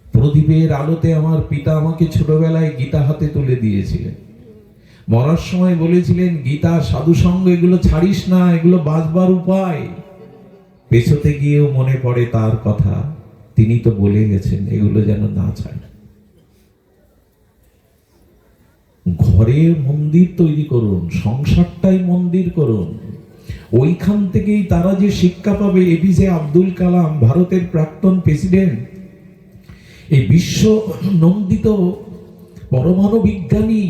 প্রদীপের আলোতে আমার পিতা আমাকে ছোটবেলায় গীতা হাতে তুলে দিয়েছিলেন। মরার সময় বলেছিলেন, গীতা, সাধুসঙ্গ এগুলো ছাড়িস না, এগুলো বাঁচবার উপায়। পেছোতে গিয়েও মনে পড়ে তার কথা, তিনি তো বলে গেছেন এগুলো যেন না ছাড়ে। ঘরে মন্দির তৈরি করুন, সংসারটাই মন্দির করুন। ওইখান থেকেই তারা যে শিক্ষা পাবে। এপিজে আব্দুল কালাম, ভারতের প্রাক্তন প্রেসিডেন্ট, এই বিশ্ব নন্দিত পরমাণু বিজ্ঞানী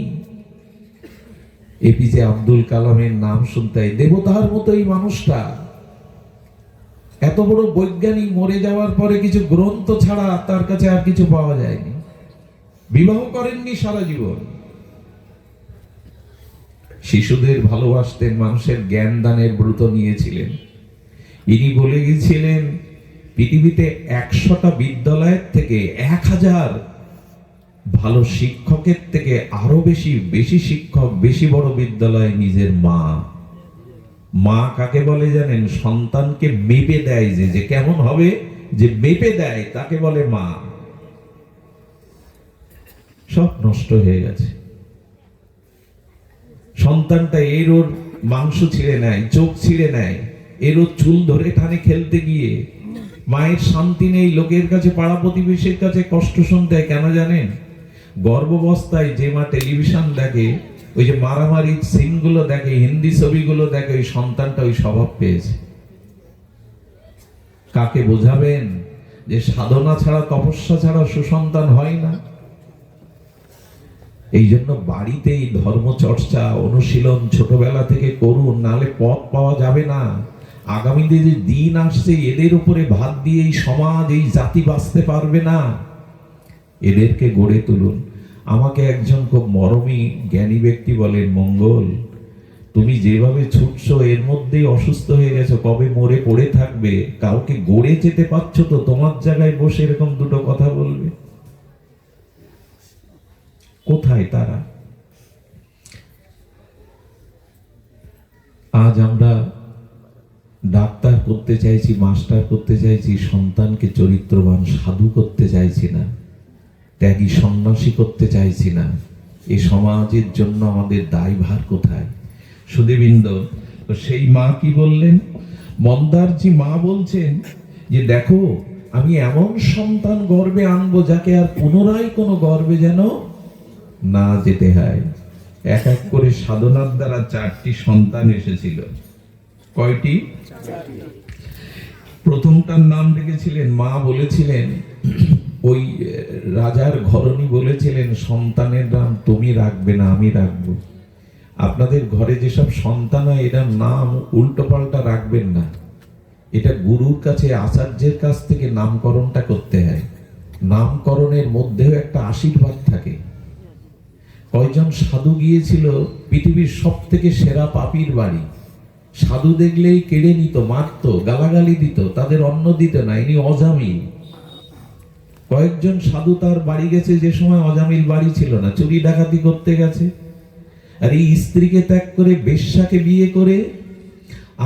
এপিজে আব্দুল কালামের নাম শুনতে দেবতার মতো এই মানুষটা, এত বড় বৈজ্ঞানিক, মরে যাওয়ার পরে কিছু গ্রন্থ ছাড়া তার কাছে আর কিছু পাওয়া যায়নি। বিবাহ করেননি সারা জীবন। শিশুদের ভালোবাসতেন, মানুষের জ্ঞান দানের ব্রত নিয়েছিলেন। ইনি বলে গেছিলেন পৃথিবীতে 100টা বিদ্যালয়ের থেকে 1000 ভালো শিক্ষকের থেকে আরো বেশি শিক্ষক, বেশি বড় বিদ্যালয় নিজের মা। মা কাকে বলে জানেন? সন্তানকে মেপে দেয়, যে কেমন হবে, যে মেপে দেয় তাকে বলে মা। সব নষ্ট হয়ে গেছে। সন্তানটা এর ওর মাংস ছিঁড়ে নেয়, চোখ ছিঁড়ে নেয়, এর ওর চুল ধরে টানে খেলতে গিয়ে। মায়ের শান্তি নেই, লোকের কাছে, পাড়া প্রতিবেশীর কাছে কষ্ট শুনতে হয়। কেন জানেন? গর্ভাবস্থায় যে মা টেলিভিশন দেখে, ওই যে মারামারি সিনগুলো দেখে, হিন্দি ছবিগুলো দেখে, ওই সন্তানটা ওই স্বভাব পেয়েছে। কাকে বোঝাবেন যে সাধনা ছাড়া, তপস্যা ছাড়া সুসন্তান হয় না? এই জন্য বাড়িতেই ধর্ম চর্চা, অনুশীলন ছোটবেলা থেকে করুন, নালে পথ পাওয়া যাবে না। আগামীতে যে দিন আসছে, এদের উপরে ভাত দিয়ে এই সমাজ, এই জাতি বাঁচতে পারবে না। এদেরকে গড়ে তুলুন। আমাকে একজন খুব মরমী জ্ঞানী ব্যক্তি বলেন, মঙ্গল, তুমি যেভাবে ছুটছো এর মধ্যেই অসুস্থ হয়ে গেছো, কবে মরে পড়ে থাকবে। কাউকে গড়ে যেতে পারছো তো? তোমার জায়গায় বসে এরকম দুটো কথা বলবে? কোথায় তারা? আজ আমরা ডাক্তার করতে চাইছি, মাস্টার করতে চাইছি, সন্তানকে চরিত্রবান সাধু করতে চাইছি না, ত্যাগী সন্ন্যাসী করতে চাইছি না। এই সমাজের জন্য আমাদের দায়ভার কোথায়? সুধীবৃন্দ, সেই মা কি বললেন? মন্দারজি মা বলছেন যে দেখো, আমি এমন সন্তান গর্ভে আনবো যাকে আর পুনরায় কোনো গর্ভে যেন না যেতে হয়। এক এক করে সাধনার দ্বারা 4টি সন্তান এসেছিল। কয়টি? প্রথমটার নাম রেখেছিলেন, মা বলেছিলেন, ওই রাজার ঘরণী বলেছিলেন, সন্তানের নাম তুমি রাখবে না, আমি রাখবো। আপনাদের ঘরে যেসব সন্তান হয়, এটার নাম উল্টো পাল্টা রাখবেন না। এটা গুরুর কাছে, আচার্যের কাছ থেকে নামকরণটা করতে হয়। নামকরণের মধ্যেও একটা আশীর্বাদ থাকে। কয়জন সাধু গিয়েছিল পৃথিবীর সব থেকে সেরা পাপীর বাড়ি। সাধু দেখলেই কেড়ে নিত, মারতো, গালাগালি দিত, তাদের অন্ন দিত না। ইনি অজামিল। কয়েকজন সাধু তার বাড়ি গেছে যে সময় অজামিল বাড়ি ছিল না, চুরি ডাকাতি করতে গেছে। আর এই স্ত্রীকে ত্যাগ করে বেশ্যাকে বিয়ে করে,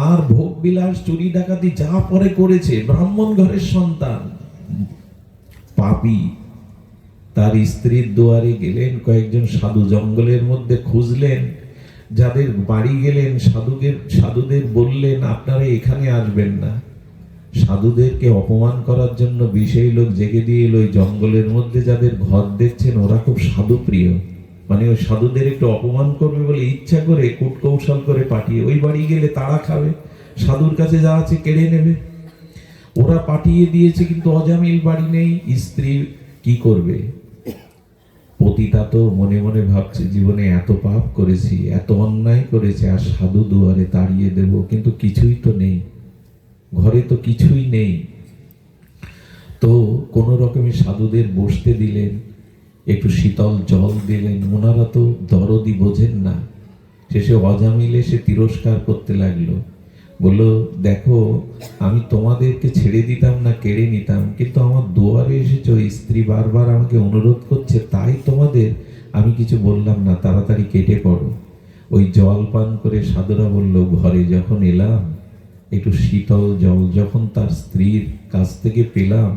আর ভোগ বিলাস, চুরি ডাকাতি যা পরে করেছে, ব্রাহ্মণ ঘরের সন্তান, পাপী। তার স্ত্রীর দুয়ারে গেলেন কয়েকজন সাধু, জঙ্গলের মধ্যে খুঁজলেন, যাদের বাড়ি গেলেন সাধুদের বললেন আপনারা এখানে আসবেন না। সাধুদেরকে অপমান করার জন্য বিশেষ লোক জেগে দিয়ে এলো। জঙ্গলের মধ্যে যাদের ঘর দেখছেন ওরা খুব সাধু প্রিয়, মানে ওই সাধুদের একটু অপমান করবে বলে ইচ্ছা করে কূটকৌশল করে পাঠিয়ে, ওই বাড়ি গেলে তারা খাবে, সাধুর কাছে যা আছে কেড়ে নেবে। ওরা পাঠিয়ে দিয়েছে, কিন্তু অজামিল বাড়ি নেই। স্ত্রী কি করবে? পতিতা তো মনে মনে ভাবছে, জীবনে এত পাপ করেছি, এত অন্যায় করেছে, আর সাধু দুয়ারে তাড়িয়ে দেব, কিন্তু কিছুই তো নেই, ঘরে তো কিছুই নেই। তো কোনো রকমে সাধুদের বসতে দিলেন, একটু শীতল জল দিলেন। ওনারা তো দরদি বোঝেন না। শেষে অজামিল এসে তিরস্কার করতে লাগলো, বলল দেখো, আমি তোমাদেরকে ছেড়ে দিতাম না, কেড়ে নিতাম, কিন্তু আমার দুয়ারে এসেছো, স্ত্রী বারবার আমাকে অনুরোধ করছে, তাই তোমাদের আমি কিছু বললাম না, তাড়াতাড়ি কেটে পড়ো। ওই জল পান করে সাধুরা বলল, ঘরে যখন এলাম একটু শীতল জল যখন তার স্ত্রীর কাছ থেকে পেলাম,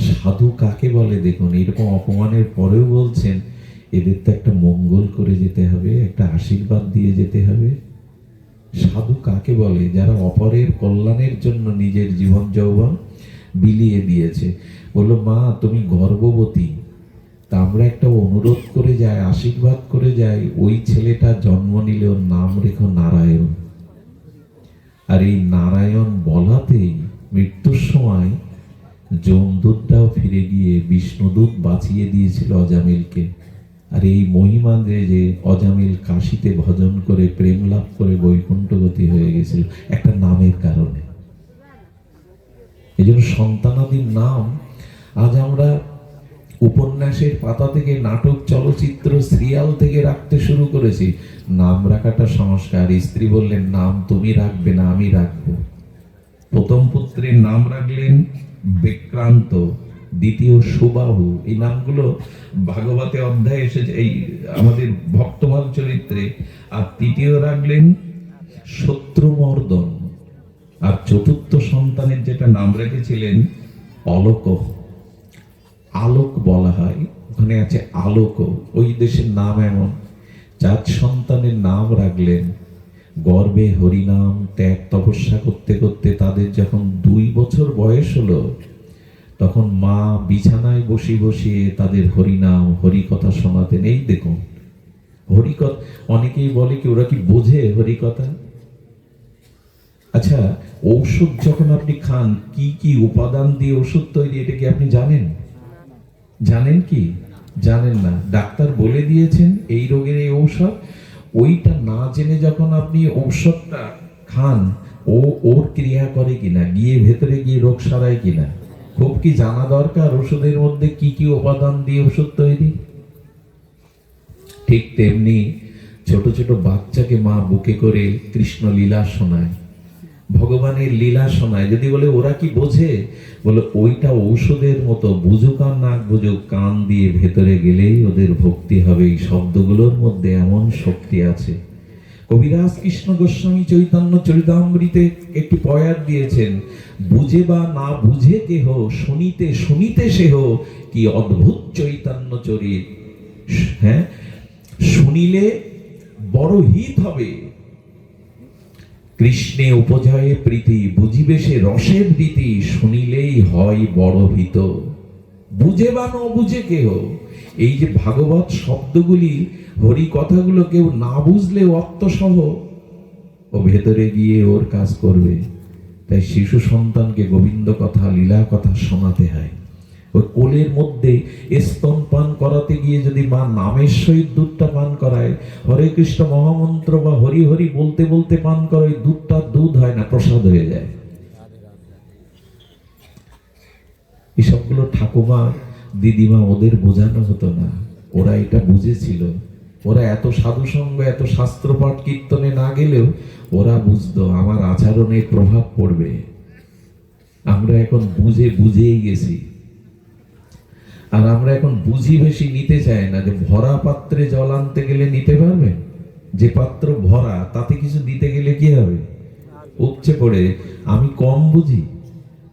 সাধু কাকে বলে দেখুন, এরকম অপমানের পরেও বলছেন এদের তো একটা মঙ্গল করে যেতে হবে, একটা আশীর্বাদ দিয়ে যেতে হবে। সাধু কাকে বলে? যারা অপরের কল্যাণের জন্য নিজের জীবন যৌবন বিলিয়ে দিয়েছে। বললো মা তুমি গর্ভবতী, তা আমরা একটা অনুরোধ করে যাই, আশীর্বাদ করে যাই, ওই ছেলেটা জন্ম নিলে ওর নাম রেখো নারায়ণ। আর এই নারায়ণ বলাতেই মৃত্যুর সময় যমদূতটাও ফিরে গিয়ে বিষ্ণুদূত বাঁচিয়ে দিয়েছিল অজামিলকে। আর এই মহিমা যে অজামিল কাশীতে ভজন করে প্রেম লাভ করে বৈকুণ্ঠগতি হয়ে গেছিল একটা নামের কারণে। এই জন্য সন্তানাদির নাম আজ আমরা উপন্যাসের পাতা থেকে নাটক, চলচ্চিত্র, সিরিয়াল থেকে রাখতে শুরু করেছি। নাম রাখাটা সংস্কার। স্ত্রী বললেন, নাম তুমি রাখবে না, আমি রাখবো। প্রথম পুত্রের নাম রাখলেন বিক্রান্ত, দ্বিতীয় সুবাহু। এই নামগুলো ভাগবতে অধ্যায় এসেছে, এই আমাদের ভক্তভাব চরিত্রে। আর তৃতীয় রাখলেন শত্রুমর্দন। আর চতুর্থ সন্তানের যেটা নাম রেখেছিলেন অলোক। আলোক বলা হয়, ওখানে আছে আলোক। ওই দেশের নাম এমন। 4 সন্তানের নাম রাখলেন। গর্বে হরিনাম ত্যাগ তপস্যা করতে করতে তাদের যখন 2 বছর বয়স হলো, তখন মা বিছানায় বসিয়ে তাদের হরিনাম হরিকথা শোনাতেন। এই দেখুন হরিকথা, অনেকেই বলে কি ওরা কি বোঝে হরিকথা? আচ্ছা, ঔষধ যখন আপনি খান, কি কি উপাদান দিয়ে ওষুধ তৈরি, এটা কি আপনি জানেন? জানেন কি? জানেন না। ডাক্তার বলে দিয়েছেন এই রোগের এই ঔষধ। ওইটা না জেনে যখন আপনি ঔষধটা খান, ওর ক্রিয়া করে কিনা, গিয়ে ভেতরে গিয়ে রোগ সারায় কিনা, খুব কি জানা দরকার ওষুধের মধ্যে কি কি উপাদান দিয়ে ওষুধ তৈরি। ঠিক তেমনি ছোট ছোট বাচ্চাকে মা বুকে করে কৃষ্ণ লীলা শোনায়, ভগবানের লীলা শোনায়। যদি বলে ওরা কি বোঝে, বলে ওইটা ঔষধের মতো, বুঝুক আর না বুঝুক, কান দিয়ে ভেতরে গেলেই ওদের ভক্তি হবে। এই শব্দগুলোর মধ্যে এমন শক্তি আছে। কবিরাজ কৃষ্ণ গোস্বামী চৈতন্য চরিতামৃতে একটি পয়ার দিয়েছেন, বুঝে বা না বুঝে কেহ, শুনিতে শুনিতে সেহ, কি অদ্ভুত চৈতন্য চরিত। হ্যাঁ, শুনিলে বড় হিত হবে। কৃষ্ণে উপজয়ে প্রীতি, বুঝিবে সে রসের রীতি, শুনিলেই হয় বড় হিত। বুঝে বা না বুঝে কেহ, এই যে ভাগবত শব্দগুলি, হরি কথাগুলো কেউ না বুঝলে অর্থসহ ও ভেতরে গিয়ে ওর কাজ করবে। তাই শিশু সন্তানকে গোবিন্দ কথা, লীলা কথা শোনাতে হয়। ওই কোলের মধ্যে স্তনপান করাতে গিয়ে যদি মা নামের সহিত দুধটা পান করায়, হরে কৃষ্ণ মহামন্ত্র বা হরি হরি বলতে বলতে পান করে, দুধটা দুধ হয় না, প্রসাদ হয়ে যায়। এসবগুলো ঠাকুমা দিদিমা ওদের বোঝানো হতো না, ওরা এটা বুঝেছিল। ওরা এত সাধুসঙ্গ, এত শাস্ত্রপাঠ কীর্তনে না গেলেও ওরা বুঝতো আমার আচরণের প্রভাব পড়বে। আমরা এখন বুঝেই গেছি। আর আমরা এখন বুঝি বেশি নিতে চাই না। যে ভরা পাত্রে জল আনতে গেলে নিতে পারবেন, যে পাত্র ভরা তাতে কিছু দিতে গেলে কি হবে? উপচে পড়ে। আমি কম বুঝি,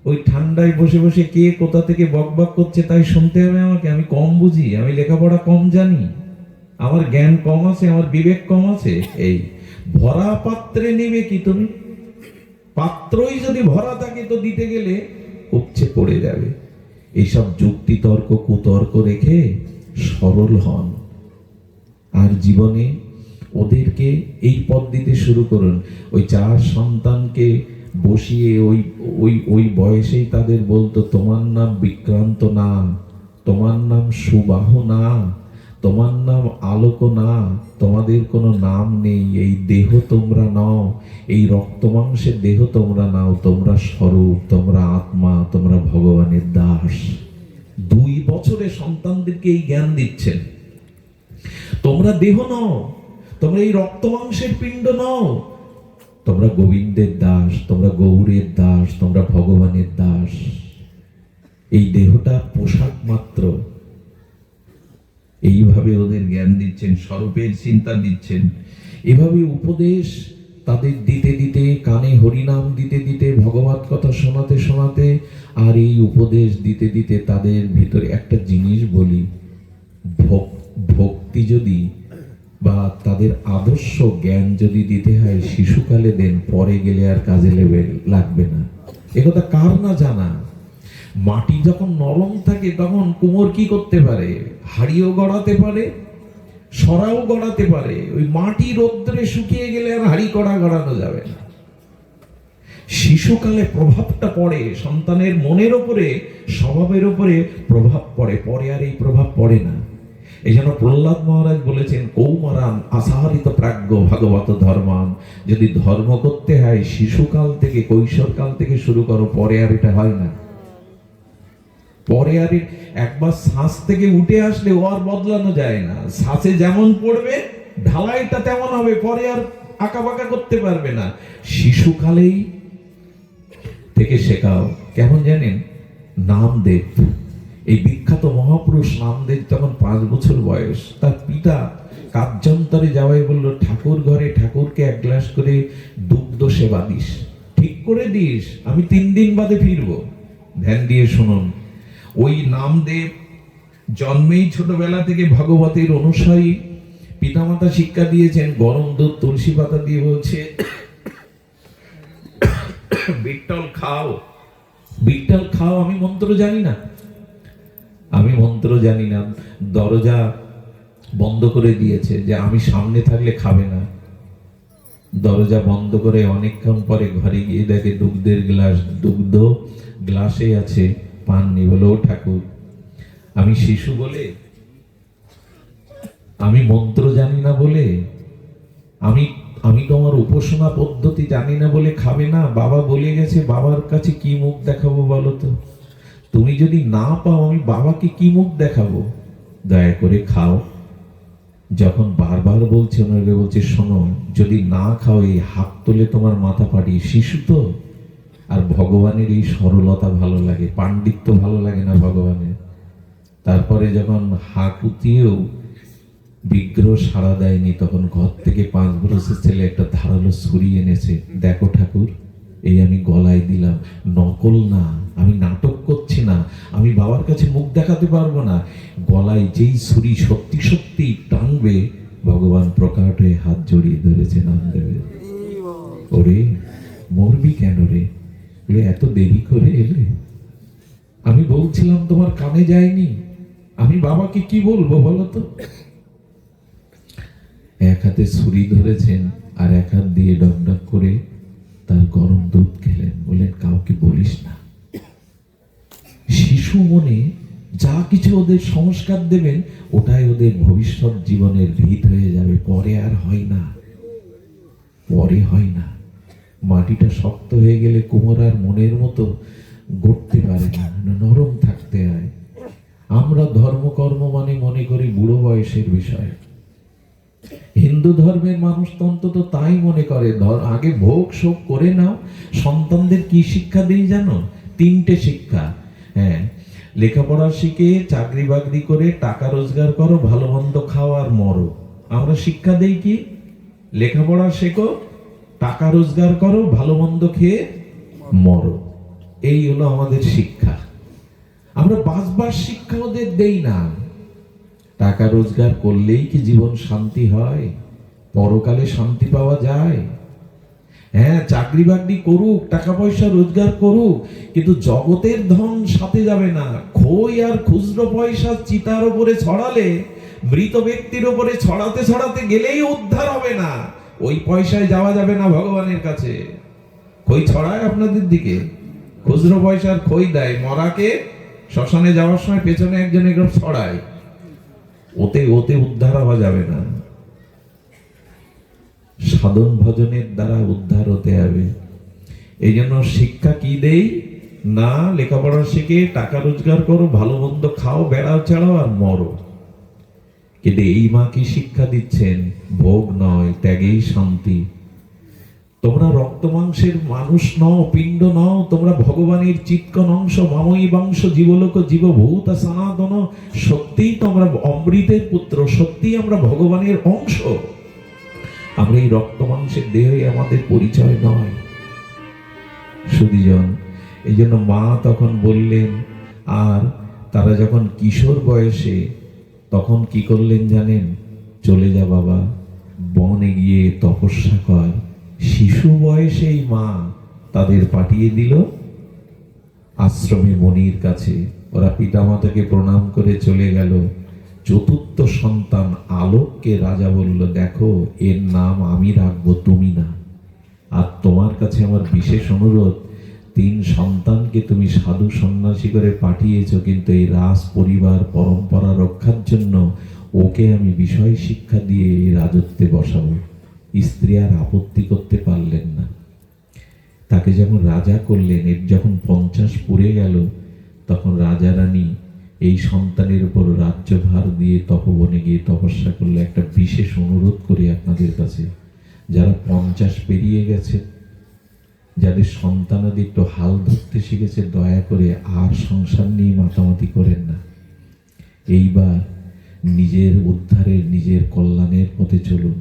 ওই ঠান্ডায় বসে বসে কে কোথা থেকে বকবক করছে তাই শুনতে হবে আমাকে। আমি কম বুঝি, আমি লেখাপড়া কম জানি, আমার জ্ঞান কম আছে, আমার বিবেক কম আছে। এই ভরা পাত্রে নেবে কি তুমি? পাত্রই যদি ভরা থাকে তো দিতে গেলে উপচে পড়ে যাবে। এইসব যুক্তি তর্ক কুতর্ক রেখে সরল হন। আর জীবনে ওদেরকে এই পথ দিতে শুরু করুন। ওই 4 সন্তানকে বসিয়ে ওই বয়সেই তাদের বলতো, তোমার নাম বিক্রান্ত না, তোমার নাম সুবাহু না, তোমার নাম আলোক না, তোমাদের কোনো নাম নেই। এই দেহ তোমরা নাও, এই রক্ত মাংসের দেহ তোমরা নাও, তোমরা স্বরূপ, তোমরা আত্মা, তোমরা ভগবানের দাস। 2 বছরে সন্তানদেরকে এই জ্ঞান দিচ্ছেন। তোমরা দেহ নও, তোমরা এই রক্ত মাংসের পিণ্ড নও, তোমরা গোবিন্দের দাস, তোমরা গৌরের দাস, তোমরা ভগবানের দাস। এই দেহটা পোশাক মাত্র। এইভাবে ওদের জ্ঞান দিচ্ছেন, স্বরূপের চিন্তা দিচ্ছেন। এভাবে উপদেশ তাদের দিতে দিতে, কানে হরিনাম দিতে দিতে, ভগবত কথা শোনাতে শোনাতে, আর এই উপদেশ দিতে দিতে তাদের ভিতরে একটা জিনিস বলি, ভক্তি যদি বা তাদের আদর্শ জ্ঞান যদি দিতে হয়, শিশুকালে দেন, পরে গেলে আর কাজে লাগবে না। একথা কার না জানা? মাটি যখন নরম থাকে তখন কুমোর কি করতে পারে? হাড়িও গড়াতে পারে, সরাও গড়াতে পারে। ওই মাটি রৌদ্রে শুকিয়ে গেলে আর হাড়ি কড়া গড়ানো যাবে না। শিশুকালে প্রভাবটা পড়ে সন্তানের মনের ওপরে, স্বভাবের ওপরে প্রভাব পড়ে, পরে আর এই প্রভাব পড়ে না। এই জন্য প্রহ্লাদ মহারাজ বলেছেন, কৌমারান আসারিত প্রাজ্ঞ ভাগবত ধর্মান। যদি ধর্ম করতে হয় শিশুকাল থেকে, কৈশোরকাল থেকে শুরু করো, পরে আর এটা হয় না। পরে আর একবার শ্বাস থেকে উঠে আসলে ও আর বদলানো যায় না। শ্বাসে যেমন পড়বে ঢালাইটা তেমন হবে, পরে আর আঁকা বাঁকা করতে পারবে না। শিশুকালেই থেকে শেখাও। কেমন জানেন? নামদেব, এই বিখ্যাত মহাপুরুষ নামদেব তখন 5 বছর বয়স। তার পিতা কার্যান্তরে যাওয়াই বলল, ঠাকুর ঘরে ঠাকুরকে 1 গ্লাস করে দুগ্ধ সেবা দিস, ঠিক করে দিস, আমি 3 দিন বাদে ফিরবো। ধ্যান দিয়ে শুনুন। ওই নামদেব জন্মেই ছোটবেলা থেকে ভগবতের অনুসারী, পিতামাতা শিক্ষা দিয়েছেন। গরম দুধ তুলসী পাতা দিয়ে বলছে, বিট্টল খাও, বিট্টল খাও। আমি মন্ত্র জানি না, আমি মন্ত্র জানি না। দরজা বন্ধ করে দিয়েছে যে আমি সামনে থাকলে খাবে না। দরজা বন্ধ করে অনেকক্ষণ পরে ঘরে গিয়ে দেখে দুগ্ধের গ্লাস, দুগ্ধ গ্লাসে আছে, পান নেই। বলো, ঠাকুর আমি শিশু বলে, আমি মন্ত্র জানি না বলে, আমি তোমার উপাসনা পদ্ধতি জানি না বলে খাবে না? বাবা বলে গেছে, বাবার কাছে কি মুখ দেখাবো বলো তো? তুমি যদি না পাও আমি বাবাকে কি মুখ দেখাবো? দয়া করে খাও। যখন বারবার বলছে, ওনাকে বলছে, শোনো, যদি না খাও এই হাত তুলে তোমার মাথা পাড়ি। শিশু তো, আর ভগবানের এই সরলতা ভালো লাগে, পাণ্ডিত্য ভালো লাগে না ভগবানের। তারপরে যখন হাত উঠিয়েও বিগ্রহ সাড়া দেয়নি, তখন ঘর থেকে 5 বছরের ছেলে একটা ধারালো ছুরি এনেছে। দেখো ঠাকুর, এই আমি গলায় দিলাম, নকল না, আমি নাটক করছি না, আমি বাবার কাছে মুখ দেখাতে পারবো না। গলায় যেই ছুরি সত্যি সত্যি টানবে, ভগবান প্রকট হয়ে হাত জড়িয়ে ধরেছে নামদেবের। ওরে মরবি কেন রে? এত দেরি করে এলে? আমি বলছিলাম তোমার কানে যায়নি, আমি বাবাকে কি বলবো বলো তো? এক হাতে ছুরি ধরেছেন আর এক হাত দিয়ে ডকডক করে তার গরম দুধ খেলেন। বলেন, কাউকে বলিস না। শিশু মনে যা কিছু ওদের সংস্কার দেবেন, ওটাই ওদের ভবিষ্যৎ জীবনের ভিত হয়ে যাবে। পরে আর হয় না, পরে হয় না। মাটিটা শক্ত হয়ে গেলে কুমোর আর মনের মতো গড়তে পারে না, নরম থাকতে হয়। আমরা ধর্মকর্ম মানে মনে করি বুড়ো বয়সের বিষয়। হিন্দু ধর্মের মানুষ তো অন্তত তাই মনে করে, আগে ভোগ শোক করে নাও। সন্তানদের কি শিক্ষা দিই জানো? 3টে শিক্ষা। হ্যাঁ, লেখাপড়া শিখে চাকরি বাকরি করে টাকা রোজগার করো, ভালো মন্দ খাও আর মরো। আমরা শিক্ষা দেই কি? লেখাপড়া শেখো, টাকা রোজগার করো, ভালো মন্দ খেয়ে মরো। এই হলো আমাদের শিক্ষা। আমরা বাঁচবার শিক্ষা ওদের দেই না। টাকা রোজগার করলেই কি জীবন শান্তি হয়? পরকালে শান্তি পাওয়া যায়? হ্যাঁ, চাকরি বাকরি করুক, টাকা পয়সা রোজগার করুক, কিন্তু জগতের ধন সাথে যাবে না। খই আর খুচরো পয়সা চিতার উপরে ছড়ালে, মৃত ব্যক্তির উপরে ছড়াতে ছড়াতে গেলেই উদ্ধার হবে না। ওই পয়সায় যাওয়া যাবে না ভগবানের কাছে। খই ছড়ায় আপনাদের দিকে? খুচরো পয়সার খই দেয়, মরাকে শ্মশানে যাওয়ার সময় পেছনে একজন এরকম ছড়ায়, ওতে ওতে উদ্ধার হওয়া যাবে না। সাধন ভজনের দ্বারা উদ্ধার হতে হবে। এই জন্য শিক্ষা কি দেই না? লেখাপড়া শিখে টাকা রোজগার করো, ভালো মন্দ খাও, বেড়াও ছাড়াও আর মরো। কিন্তু এই মা কি শিক্ষা দিচ্ছেন? ভোগ নয়, ত্যাগেই শান্তি। তোমরা রক্ত মাংসের মানুষ নও, পিণ্ড নও, তোমরা ভগবানের চিৎকন অংশ। মাময়ী বংশ জীবলোক জীবভূত সনাতন। সত্যিই তোমরা অমৃতের পুত্র, সত্যিই আমরা ভগবানের অংশ। আমরা এই রক্ত মাংসের দেহে আমাদের পরিচয় নয়। সুধীজন, এই জন্য মা তখন বললেন। আর তারা যখন কিশোর বয়সে, তখন কি করলেন জানেন? চলে যা বাবা, বনে গিয়ে তপস্যা কর। শিশু বয়সেই মা তাদের পাঠিয়ে দিল আশ্রমে মনির কাছে। ওরা পিতামাতাকে প্রণাম করে চলে গেল। চতুর্থ সন্তান আলোককে রাজা বলল, দেখো এর নাম আমি রাখবো, তুমি না। আর তোমার কাছে আমার বিশেষ অনুরোধ, 3 সন্তানকে তুমি সাধু সন্ন্যাসী করে পাঠিয়েছো, কিন্তু এই রাজ পরিবার পরম্পরা রক্ষার জন্য ওকে আমি বিষয় শিক্ষা দিয়ে এই রাজত্বে বসাবো। স্ত্রী আর আপত্তি করতে পারলেন না। তাকে যখন রাজা করলেন, এর যখন 50 পুড়ে গেল, তখন রাজা রানী এই সন্তানের উপর রাজ্যভার দিয়ে তপবনে গিয়ে তপস্যা করলে। একটা বিশেষ অনুরোধ করি আপনাদের কাছে, যারা 50 পেরিয়ে গেছে, যাদের সন্তানাদি একটু হাল ধরতে শিখেছে, দয়া করে আর সংসার নিয়ে মাতামাতি করেন না। এইবার নিজের উদ্ধারের, নিজের কল্যাণের পথে চলুন।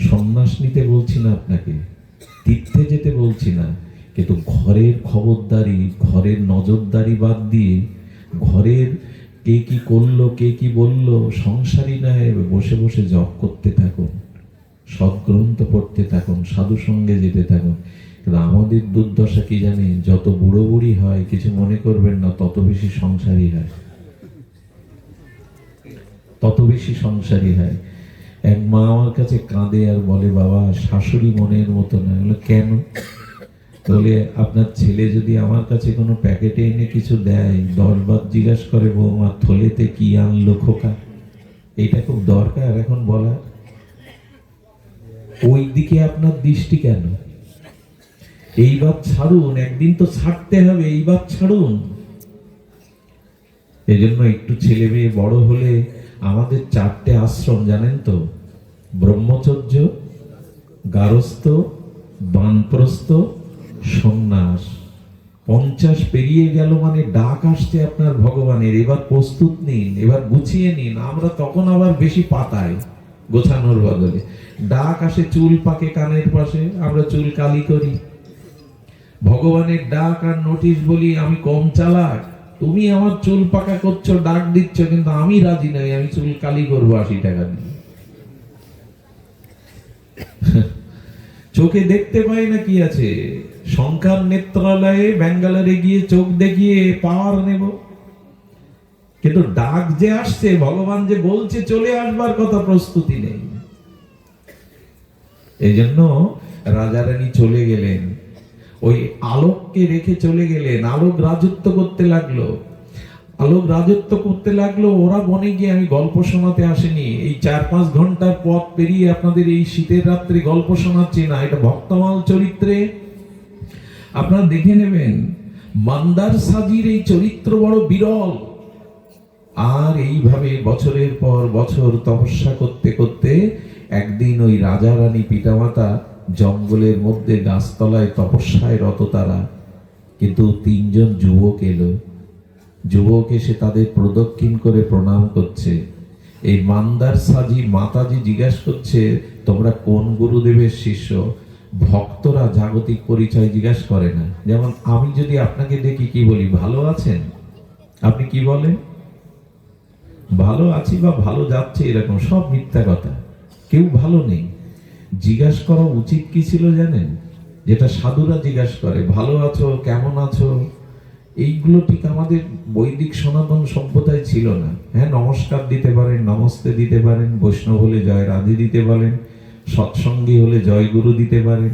সন্ন্যাস নিতে বলছি না আপনাকে, তীর্থে যেতে বলছি না, কিন্তু ঘরের খবরদারি, ঘরের নজরদারি বাদ দিয়ে, ঘরের কে কি করলো, কে কি বললো, সংসারী না হয়ে বসে বসে জপ করতে থাকুন, সৎগ্রন্থ পড়তে থাকুন, সাধু সঙ্গে যেতে থাকুন। কিন্তু আমাদের দুর্দশা কি জানেন, যত বুড়ো বুড়ি হয়, কিছু মনে করবেন না, তত বেশি সংসারী হয়, তত বেশি সংসারী হয়। এক মা আমার কাছে কাঁদে আর বলে, বাবা শাশুড়ি মনের মতো না। কেন? বলে, আপনার ছেলে যদি আমার কাছে কোনো প্যাকেটে এনে কিছু দেয়, 10 বার জিজ্ঞাসা করে, বৌমা থলেতে কি আনলো খোকা? এটা খুব দরকার এখন বলা। ওই দিকে আপনার দৃষ্টি কেন? এইবার ছাড়ুন, একদিন তো ছাড়তে হবে, এইবার ছাড়ুন। এই জন্য একটু ছেলে মেয়ে বড় হলে আমাদের 4টে আশ্রম জানেন তো, ব্রহ্মচর্য, গারস্থ, বানপ্রস্থ, সন্ন্যাস। 50 পেরিয়ে গেল মানে ডাক আসছে আপনার ভগবানের, এবার প্রস্তুত নিন, এবার গুছিয়ে নিন। আমরা তখন আবার বেশি পাতাই গোছানোর বদলে। ডাক আসে, চুল পাকে কানের পাশে, আমরা চুল কালি করি। ভগবানের ডাক আর নোটিশ বলি, আমি কম চালাক, তুমি আমার চুল পাকা করছো, ডাক দিচ্ছ, কিন্তু আমি রাজি নই, আমি চুল কালি করবো 80 টাকা দিয়ে। চোখে দেখতে পাই না কি আছে, শঙ্কর নেত্রালয়ে ব্যাঙ্গালোরে গিয়ে চোখ দেখিয়ে পাওয়ার নেব, কিন্তু ডাক যে আসছে, ভগবান যে বলছে চলে আসবার কথা, প্রস্তুতি নেই। এই জন্য রাজা রানী চলে গেলেন, ওই আলোককে রেখে চলে গেলেন। আলোক রাজত্ব করতে লাগলো, আলোক রাজত্ব করতে লাগলো। ওরা বনে গিয়ে, আমি গল্প শোনাতে আসেনি, এই 4-5 ঘন্টার পথ পেরিয়ে আপনাদের এই শীতের রাত্রে গল্প শোনাচ্ছি না, এটা ভক্তমাল চরিত্রে আপনারা দেখে নেবেন। মান্দার সাজির এই চরিত্র বড় বিরল। আর এইভাবে বছরের পর বছর তপস্যা করতে করতে একদিন ওই রাজা রানী পিতামাতা জঙ্গলের মধ্যে গাছতলায় তপস্যায় রত তারা, কিন্তু 3 জন যুবক এলো। যুবক এসে তাদের প্রদক্ষিণ করে প্রণাম করছে। এই মান্দার সাজি মাতাজি জিজ্ঞাসা করছে, তোমরা কোন গুরুদেবের শিষ্য? ভক্তরা জাগতিক পরিচয় জিজ্ঞাসা করে না। যেমন আমি যদি আপনাকে দেখি কি বলি, ভালো আছেন? আপনি কি বলেন? ভালো আছি বা ভালো যাচ্ছে, এরকম সব মিথ্যা কথা, কেউ ভালো নেই। জিজ্ঞাসা করা উচিত কি ছিল জানেন? যেটা সাধুরা জিজ্ঞাসা করে, ভালো আছো, কেমন আছো। এইগুলো ঠিক আমাদের বৈদিক সনাতন সভ্যতায় ছিল না। হ্যাঁ, নমস্কার দিতে পারেন, নমস্তে দিতে পারেন, বৈষ্ণব হলে জয় রাধে দিতে পারেন, সৎসঙ্গী হলে জয় গুরু দিতে পারেন,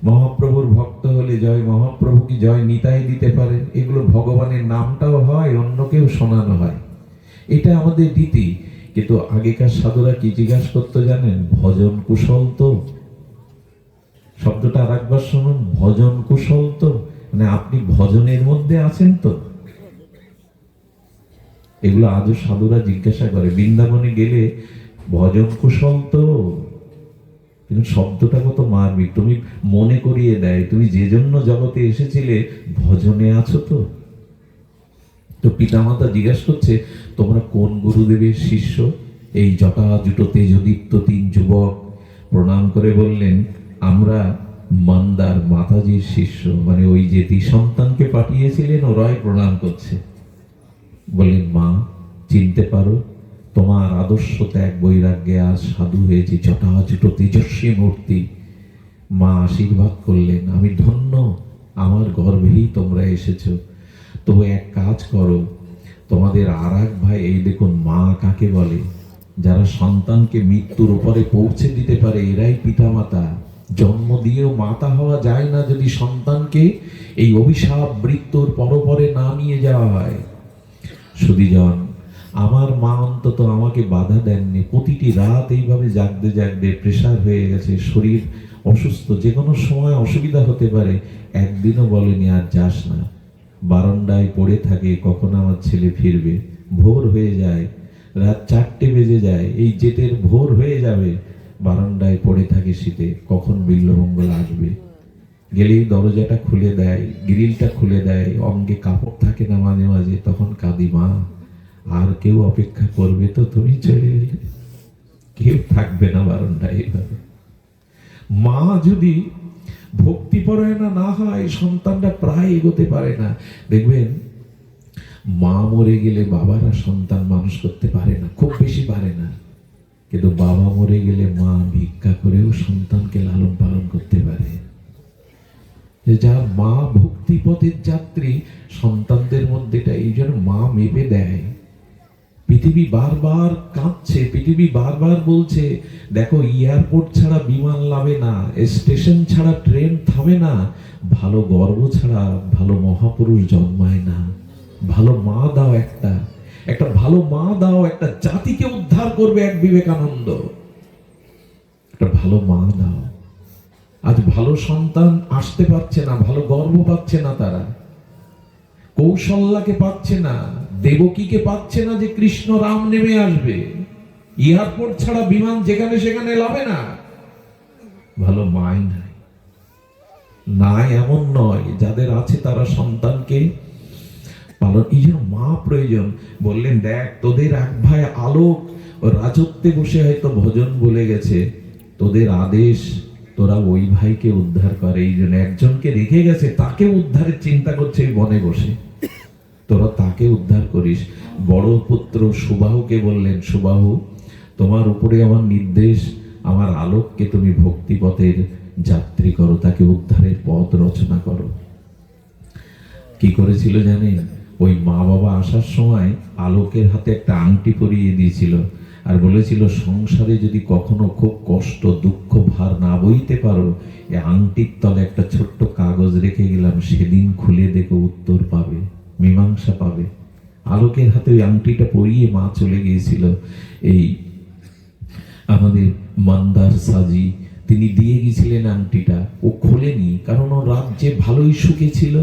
মহাপ্রভুর ভক্ত হলে জয় মহাপ্রভু কি জয় নিতাই দিতে পারেন। এগুলো ভগবানের নামটাও হয়, অন্যকেও শোনানো হয়, এটা আমাদের রীতি। কিন্তু আগেকার সাধুরা কি জিজ্ঞাসা করতো জানেন? ভজন কুশল তো? শব্দটা আরেকবার শুনুন, ভজন কুশল তো, মানে আপনি ভজনের মধ্যে আছেন তো? এগুলো আজও সাধুরা জিজ্ঞাসা করে। বৃন্দাবনে গেলে ভজন কুশল তো, কিন্তু শব্দটা কত মার্মিক। তুমি মনে করিয়ে দেয়, তুমি যে জন্য জগতে এসেছিলে, ভজনে আছো তো? তো পিতামাতা জিজ্ঞাসা করছে, তোমরা কোন গুরুদেবের শিষ্য? এই জটা জুটো তেজদীপ্ত 3 যুবক প্রণাম করে বললেন, আমরা মান্দার মাতাজির শিষ্য। মানে ওই যে 2 সন্তানকে পাঠিয়েছিলেন, ওরাই প্রণাম করছে। বললেন, মা চিনতে পারো? তোমার আদর্শ ত্যাগ বৈরাগ্যে আজ সাধু হয়েছি, জটা জুটো তেজস্বী মূর্তি। মা আশীর্বাদ করলেন, আমি ধন্য, আমার গর্ভেই তোমরা এসেছো। তবু এক কাজ করো, তোমাদের আর এক ভাই, এই দেখুন মা কাকে বলে, যারা সন্তানকে মৃত্যুর উপরে পৌঁছে দিতে পারে এরাই পিতামাতা। জন্ম দিয়েও মাতা হওয়া যায় না যদি সন্তানকে এই অভিশাপ মৃত্যুর পরপরে না নিয়ে যাওয়া হয়। সুধীজন, আমার মা অন্তত আমাকে বাধা দেননি। প্রতিটি রাত এইভাবে জাগতে জাগতে প্রেসার হয়ে গেছে, শরীর অসুস্থ, যে কোনো সময় অসুবিধা হতে পারে, একদিনও বলেনি আর যাস না। বারান্দায় পড়ে থাকে কখন আমার ছেলে ফিরবে। ভোর হয়ে যায়, রাত 4টে বেজে যায়, এই জেটের ভোর হয়ে যাবে, বারান্দায় পড়ে থাকে শীতে, কখন বিল্বমঙ্গল আসবে। গেলেই দরজাটা খুলে দেয়, গ্রিলটা খুলে দেয়, অঙ্গে কাপড় থাকে না মাঝে মাঝে, তখন কাঁদি, মা আর কেউ অপেক্ষা করবে তো, তুমি চলে এলে, কেউ থাকবে না বারান্দায়। এইভাবে মা যদি ভক্তিপরায়ণা না হয় সন্তানটা প্রায় এগোতে পারে না। দেখবেন মা মরে গেলে বাবারা সন্তান মানুষ করতে পারে না, খুব বেশি পারে না, কিন্তু বাবা মরে গেলে মা ভিক্ষা করেও সন্তানকে লালন পালন করতে পারে। যার মা ভক্তিপথের যাত্রী, সন্তানদের মধ্যে এই জন্য মা মেপে দেয়। পৃথিবী বারবার কাঁদছে, পৃথিবী বারবার বলছে দেখো এয়ারপোর্ট ছাড়া বিমান লাভে না, স্টেশন ছাড়া ট্রেন থামে না, ভালো গর্ব ছাড়া ভালো মহাপুরুষ জন্মায় না। ভালো মা দাও, একটা ভালো মা দাও, একটা জাতিকে উদ্ধার করবে এক বিবেকানন্দ। একটা ভালো মা দাও। আজ ভালো সন্তান আসতে পারছে না, ভালো গর্ব পাচ্ছে না, তারা কৌশল্যাকে পাচ্ছে না, দেবকীকে পাচ্ছে না যে কৃষ্ণ রাম নেমে আসবে। এয়ারপোর্ট ছাড়া বিমান যেখানে সেখানে লাভে না। ভালো মাই নাই এমন নয়, যাদের আছে তারা সন্তানকে পালন, এই জন্য মা প্রয়োজন। বললেন দেখ, তোদের এক ভাই আলোক রাজত্বে বসে হয়তো ভজন বলে গেছে, তোদের আদেশ তোরা ওই ভাইকে উদ্ধার করে। এই জন্য একজনকে রেখে গেছে, তাকে উদ্ধারের চিন্তা করছে এই বনে বসে, তোরা তাকে উদ্ধার করিস। বড় পুত্র সুবাহুকে বললেন, সুবাহু তোমার উপরে আমার নির্দেশ, আমার আলোককে তুমি ভক্তিপথের যাত্রী করো, তাকে উদ্ধারের পথ রচনা করো। কি করেছিল জানেন? ওই মা বাবা আসার সময় আলোকের হাতে একটা আংটি পরিয়ে দিয়েছিল, আর বলেছিল সংসারে যদি কখনো খুব কষ্ট দুঃখ ভার না বইতে পারো, এই আংটির তলে একটা ছোট্ট কাগজ রেখে গেলাম, সেদিন খুলে দেখো উত্তর পাবে, মীমাংসা পাবে। আলোকের হাতে ওই আংটিটা পরিয়ে মা চলে গিয়েছিল। এই আমাদের মন্দার সাজি তিনি দিয়ে গেছিলেন আংটিটা, ও খোলেনি, কারণ ও রাজ্যে ভালোই সুখে ছিল।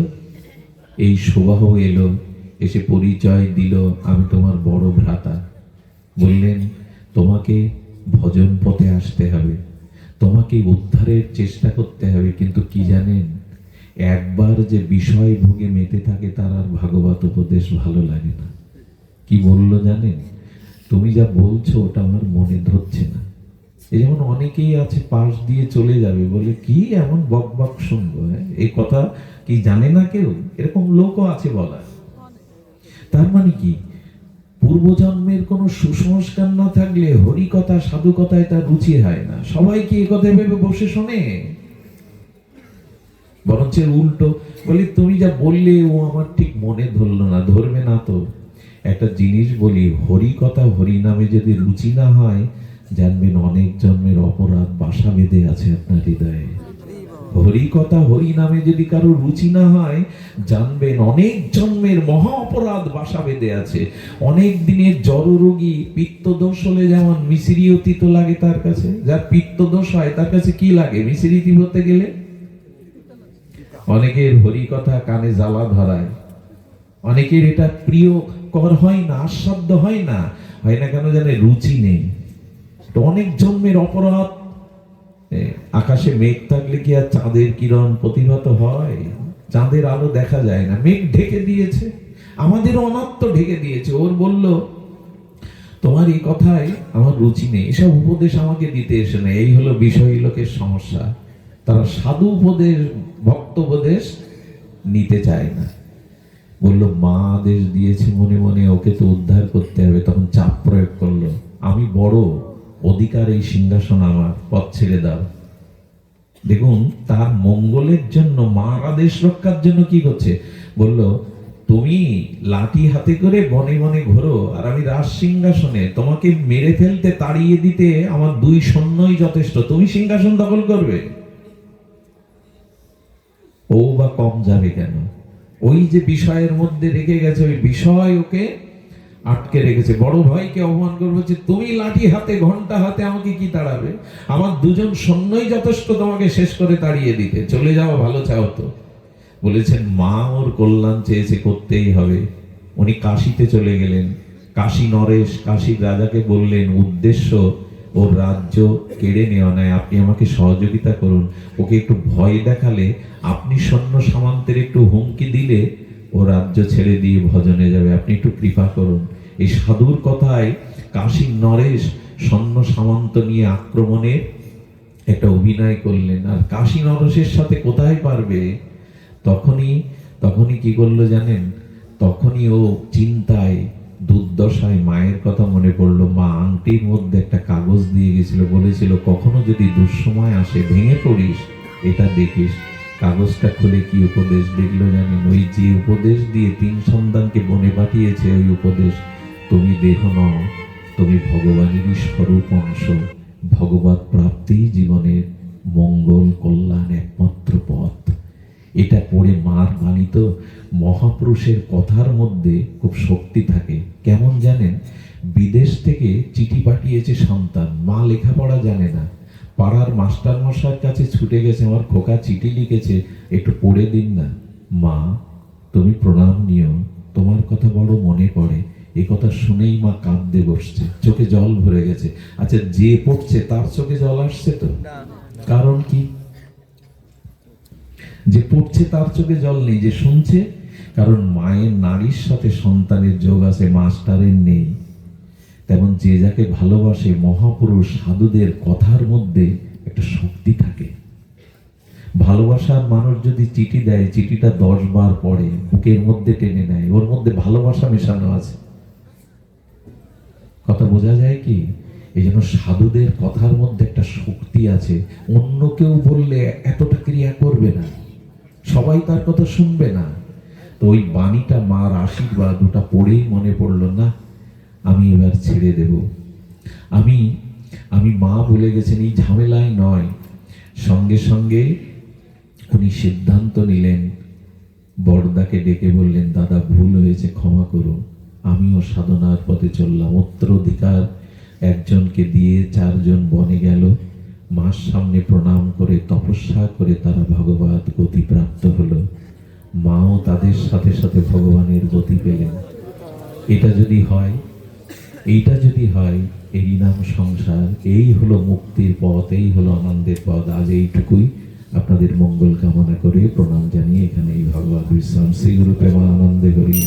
এই সুবাহ এলো, এসে পরিচয় দিল, আমি তোমার বড় ভ্রাতা। বললেন তোমাকে ভজন পথে আসতে হবে, তোমাকে উদ্ধারের চেষ্টা করতে হবে, কিন্তু কি জানেন, একবার যে বিষয় ভোগে মেতে থাকে তার আর ভাগবত উপদেশ ভালো লাগে না। কি বললো জানেন? তুমি যা বলছো ওটা আমার মনে ধরছে না। এই যেমন অনেকেই আছে পাশ দিয়ে চলে যাবে, বলে কি এমন বক বক শুনবো, এই কথা কি জানে না কেউ, এরকম লোকও আছে বলার। তার মানে কি, পূর্বজন্মের কোনো সুসংস্কার না থাকলে হরিকথা সাধু কথায় তার রুচি হয় না। সবাই কি এ কথা ভেবে বসে শোনে? বরঞ্চ উল্টো বলি, তুমি যা বললে ও আমার ঠিক মনে ধরলো না। ধরবে না তো? একটা জিনিস বলি, হরি কথা হরি নামে যদি রুচি না হয়, জানবেন অনেক জন্মের অপরাধ বাসা বেঁধে আছে আপনার হৃদয়ে। হরি কথা হরি নামে যদি কারো রুচি না হয়, জানবেন অনেক জন্মের মহা অপরাধ বাসা বেঁধে আছে। অনেক দিনের জড় রোগী, পিত্তদোষ হলে যেমন মিশ্রিও তিতো লাগে তার কাছে, যার পিত্তদোষ হয় তার কাছে কি লাগে মিশ্রি তিবতে গেলে? অনেকের হরি কথা কানে জ্বালা ধরায়, অনেকের এটা প্রিয় কর হয় না, আস্বাদ্য হয় না। হয় না কেন জানে? রুচি নেই। তো অনেক জন্মের অপরাধ। আকাশে মেঘ থাকলে কি আর চাঁদের কিরণ প্রতিভাত হয়? চাঁদের আলো দেখা যায় না, মেঘ ঢেকে দিয়েছে, আমাদেরও অনাত্ম ঢেকে দিয়েছে। ওর বলল তোমার এই কথায় আমার রুচি নেই, এসব উপদেশ আমাকে দিতে এসে না। এই হলো বিষয়ী লোকের সমস্যা, তারা সাধু উপদেশ ভক্ত উপদেশ নিতে চায় না। বললো মা আদেশ দিয়েছে মনে মনে, ওকে তো উদ্ধার করতে হবে। তখন চাপ প্রয়োগ করলো, আমি বড়, অধিকার এই সিংহাসন আমার, পথ ছেড়ে দাও। দেখুন তার মঙ্গলের জন্য, মার আদেশ রক্ষার জন্য কি করছে? বলল তুমি লাঠি হাতে করে বনে বনে ঘোরো, আর আমি রাজ সিংহাসনে, তোমাকে মেরে ফেলতে তাড়িয়ে দিতে আমার 2 সৈন্যই যথেষ্ট, তুমি সিংহাসন দখল করবে? ও বা কম যাবে কেন? ওই যে বিষয়ের মধ্যে রেখে গেছে, ওই বিষয় ওকে আটকে রেখেছে। বড় ভাইকে অপমান করবো যে তুমি লাঠি হাতে ঘন্টা হাতে আমাকে কি তাড়াবে? আমার 2জন সৈন্যই যথেষ্ট তোমাকে শেষ করে তাড়িয়ে দিতে। চলে যাও, ভালো চাও তো। বলেছেন মা ওর কল্যাণ চেয়েছে, করতেই হবে। উনি কাশিতে চলে গেলেন। কাশী নরেশ কাশীর রাজাকে বললেন, উদ্দেশ্য ওর রাজ্য কেড়ে নেওয়া নয়, আপনি আমাকে সহযোগিতা করুন। ওকে একটু ভয় দেখালে, আপনি সৈন্য সামন্তের একটু হুমকি দিলে ও রাজ্য ছেড়ে দিয়ে ভজনে যাবে, আপনি একটু কৃপা করুন। এই সাধুর কথায় কাশী নরেশ সৈন্য সামন্ত নিয়ে আক্রমণে একটা অভিনয় করলেন। আর কাশী নরেশের সাথে কোথায় পারবে? তখনই কি করলো জানেন? তখনই ও চিন্তায় দুর্দশায় মায়ের কথা মনে পড়লো। মা আংটির মধ্যে একটা কাগজ দিয়ে গেছিল, বলেছিল কখনো যদি দুঃসময় আসে, ভেঙে পড়িস, এটা দেখিস। কাগজটা খুলে কি উপদেশ দেখলো জানেন? ওই যে উপদেশ দিয়ে 3 সন্তানকে বনে পাঠিয়েছে, ওই উপদেশ, তুমি দেহ নও, তুমি ভগবানেরই স্বরূপ অংশ। ভগবত প্রাপ্তি জীবনের মঙ্গল কল্যাণ একমাত্র পথ। এটা পড়ে মার বাণী তো, মহাপুরুষের কথার মধ্যে খুব শক্তি থাকে। কেমন জানেন? বিদেশ থেকে চিঠি পাঠিয়েছে সন্তান, মা লেখাপড়া জানে না, পাড়ার মাস্টার মশাইয়ের কাছে ছুটে গেছে, আমার খোকা চিঠি লিখেছে, একটু পড়ে দিন না। মা তুমি প্রণাম নিও, তোমার কথা বড় মনে পড়ে। এই কথা শুনেই মা কাঁদতে বসছে, চোখে জল ভরে গেছে। আচ্ছা, যে পড়ছে তার চোখে জল আসছে তো? কারণ কি? যে পড়ছে তার চোখে জল নেই, যে শুনছে। কারণ মায়ের নারীর সাথে সন্তানের যোগ আছে, মাস্টারের নেই। তেমন যে যাকে ভালোবাসে, মহাপুরুষ সাধুদের কথার মধ্যে একটা শক্তি থাকে। ভালোবাসার মানুষ যদি চিঠি দেয়, চিঠিটা 10 বার পড়ে, বুকের মধ্যে টেনে নেয়, ওর মধ্যে ভালোবাসা মেশানো আছে। কথা বোঝা যায় কি? এই জন্য সাধুদের কথার মধ্যে একটা শক্তি আছে। অন্য কেউ বললে এতটা ক্রিয়া করবে না, সবাই তার কথা শুনবে না। তো ওই বাণীটা, মার আশীর্বাদ, ওটা পড়েই মনে পড়লো, না আমি এবার ছেড়ে দেব। আমি মা বলে গেছেন, এই ঝামেলায় নয়। সঙ্গে সঙ্গে উনি সিদ্ধান্ত নিলেন, বড়দাকে ডেকে বললেন, দাদা ভুল হয়েছে, ক্ষমা করুন, আমিও সাধনার পথে চললাম। উত্তরাধিকার একজনকে দিয়ে 4 জন বনে গেল, মার সামনে প্রণাম করে তপস্যা করে তারা ভগবত গতি প্রাপ্ত হলো। মাও তাদের সাথে সাথে ভগবানের গতি পেলেন। এটা যদি হয়, এই নাম সংসার, এই হলো মুক্তির পথ, এই হলো আনন্দের পথ। আজ এইটুকুই, আপনাদের মঙ্গল কামনা করে প্রণাম জানিয়ে এখানে এই ভগবত বিশ্রাম শ্রী গুরু প্রেমানন্দে হরি।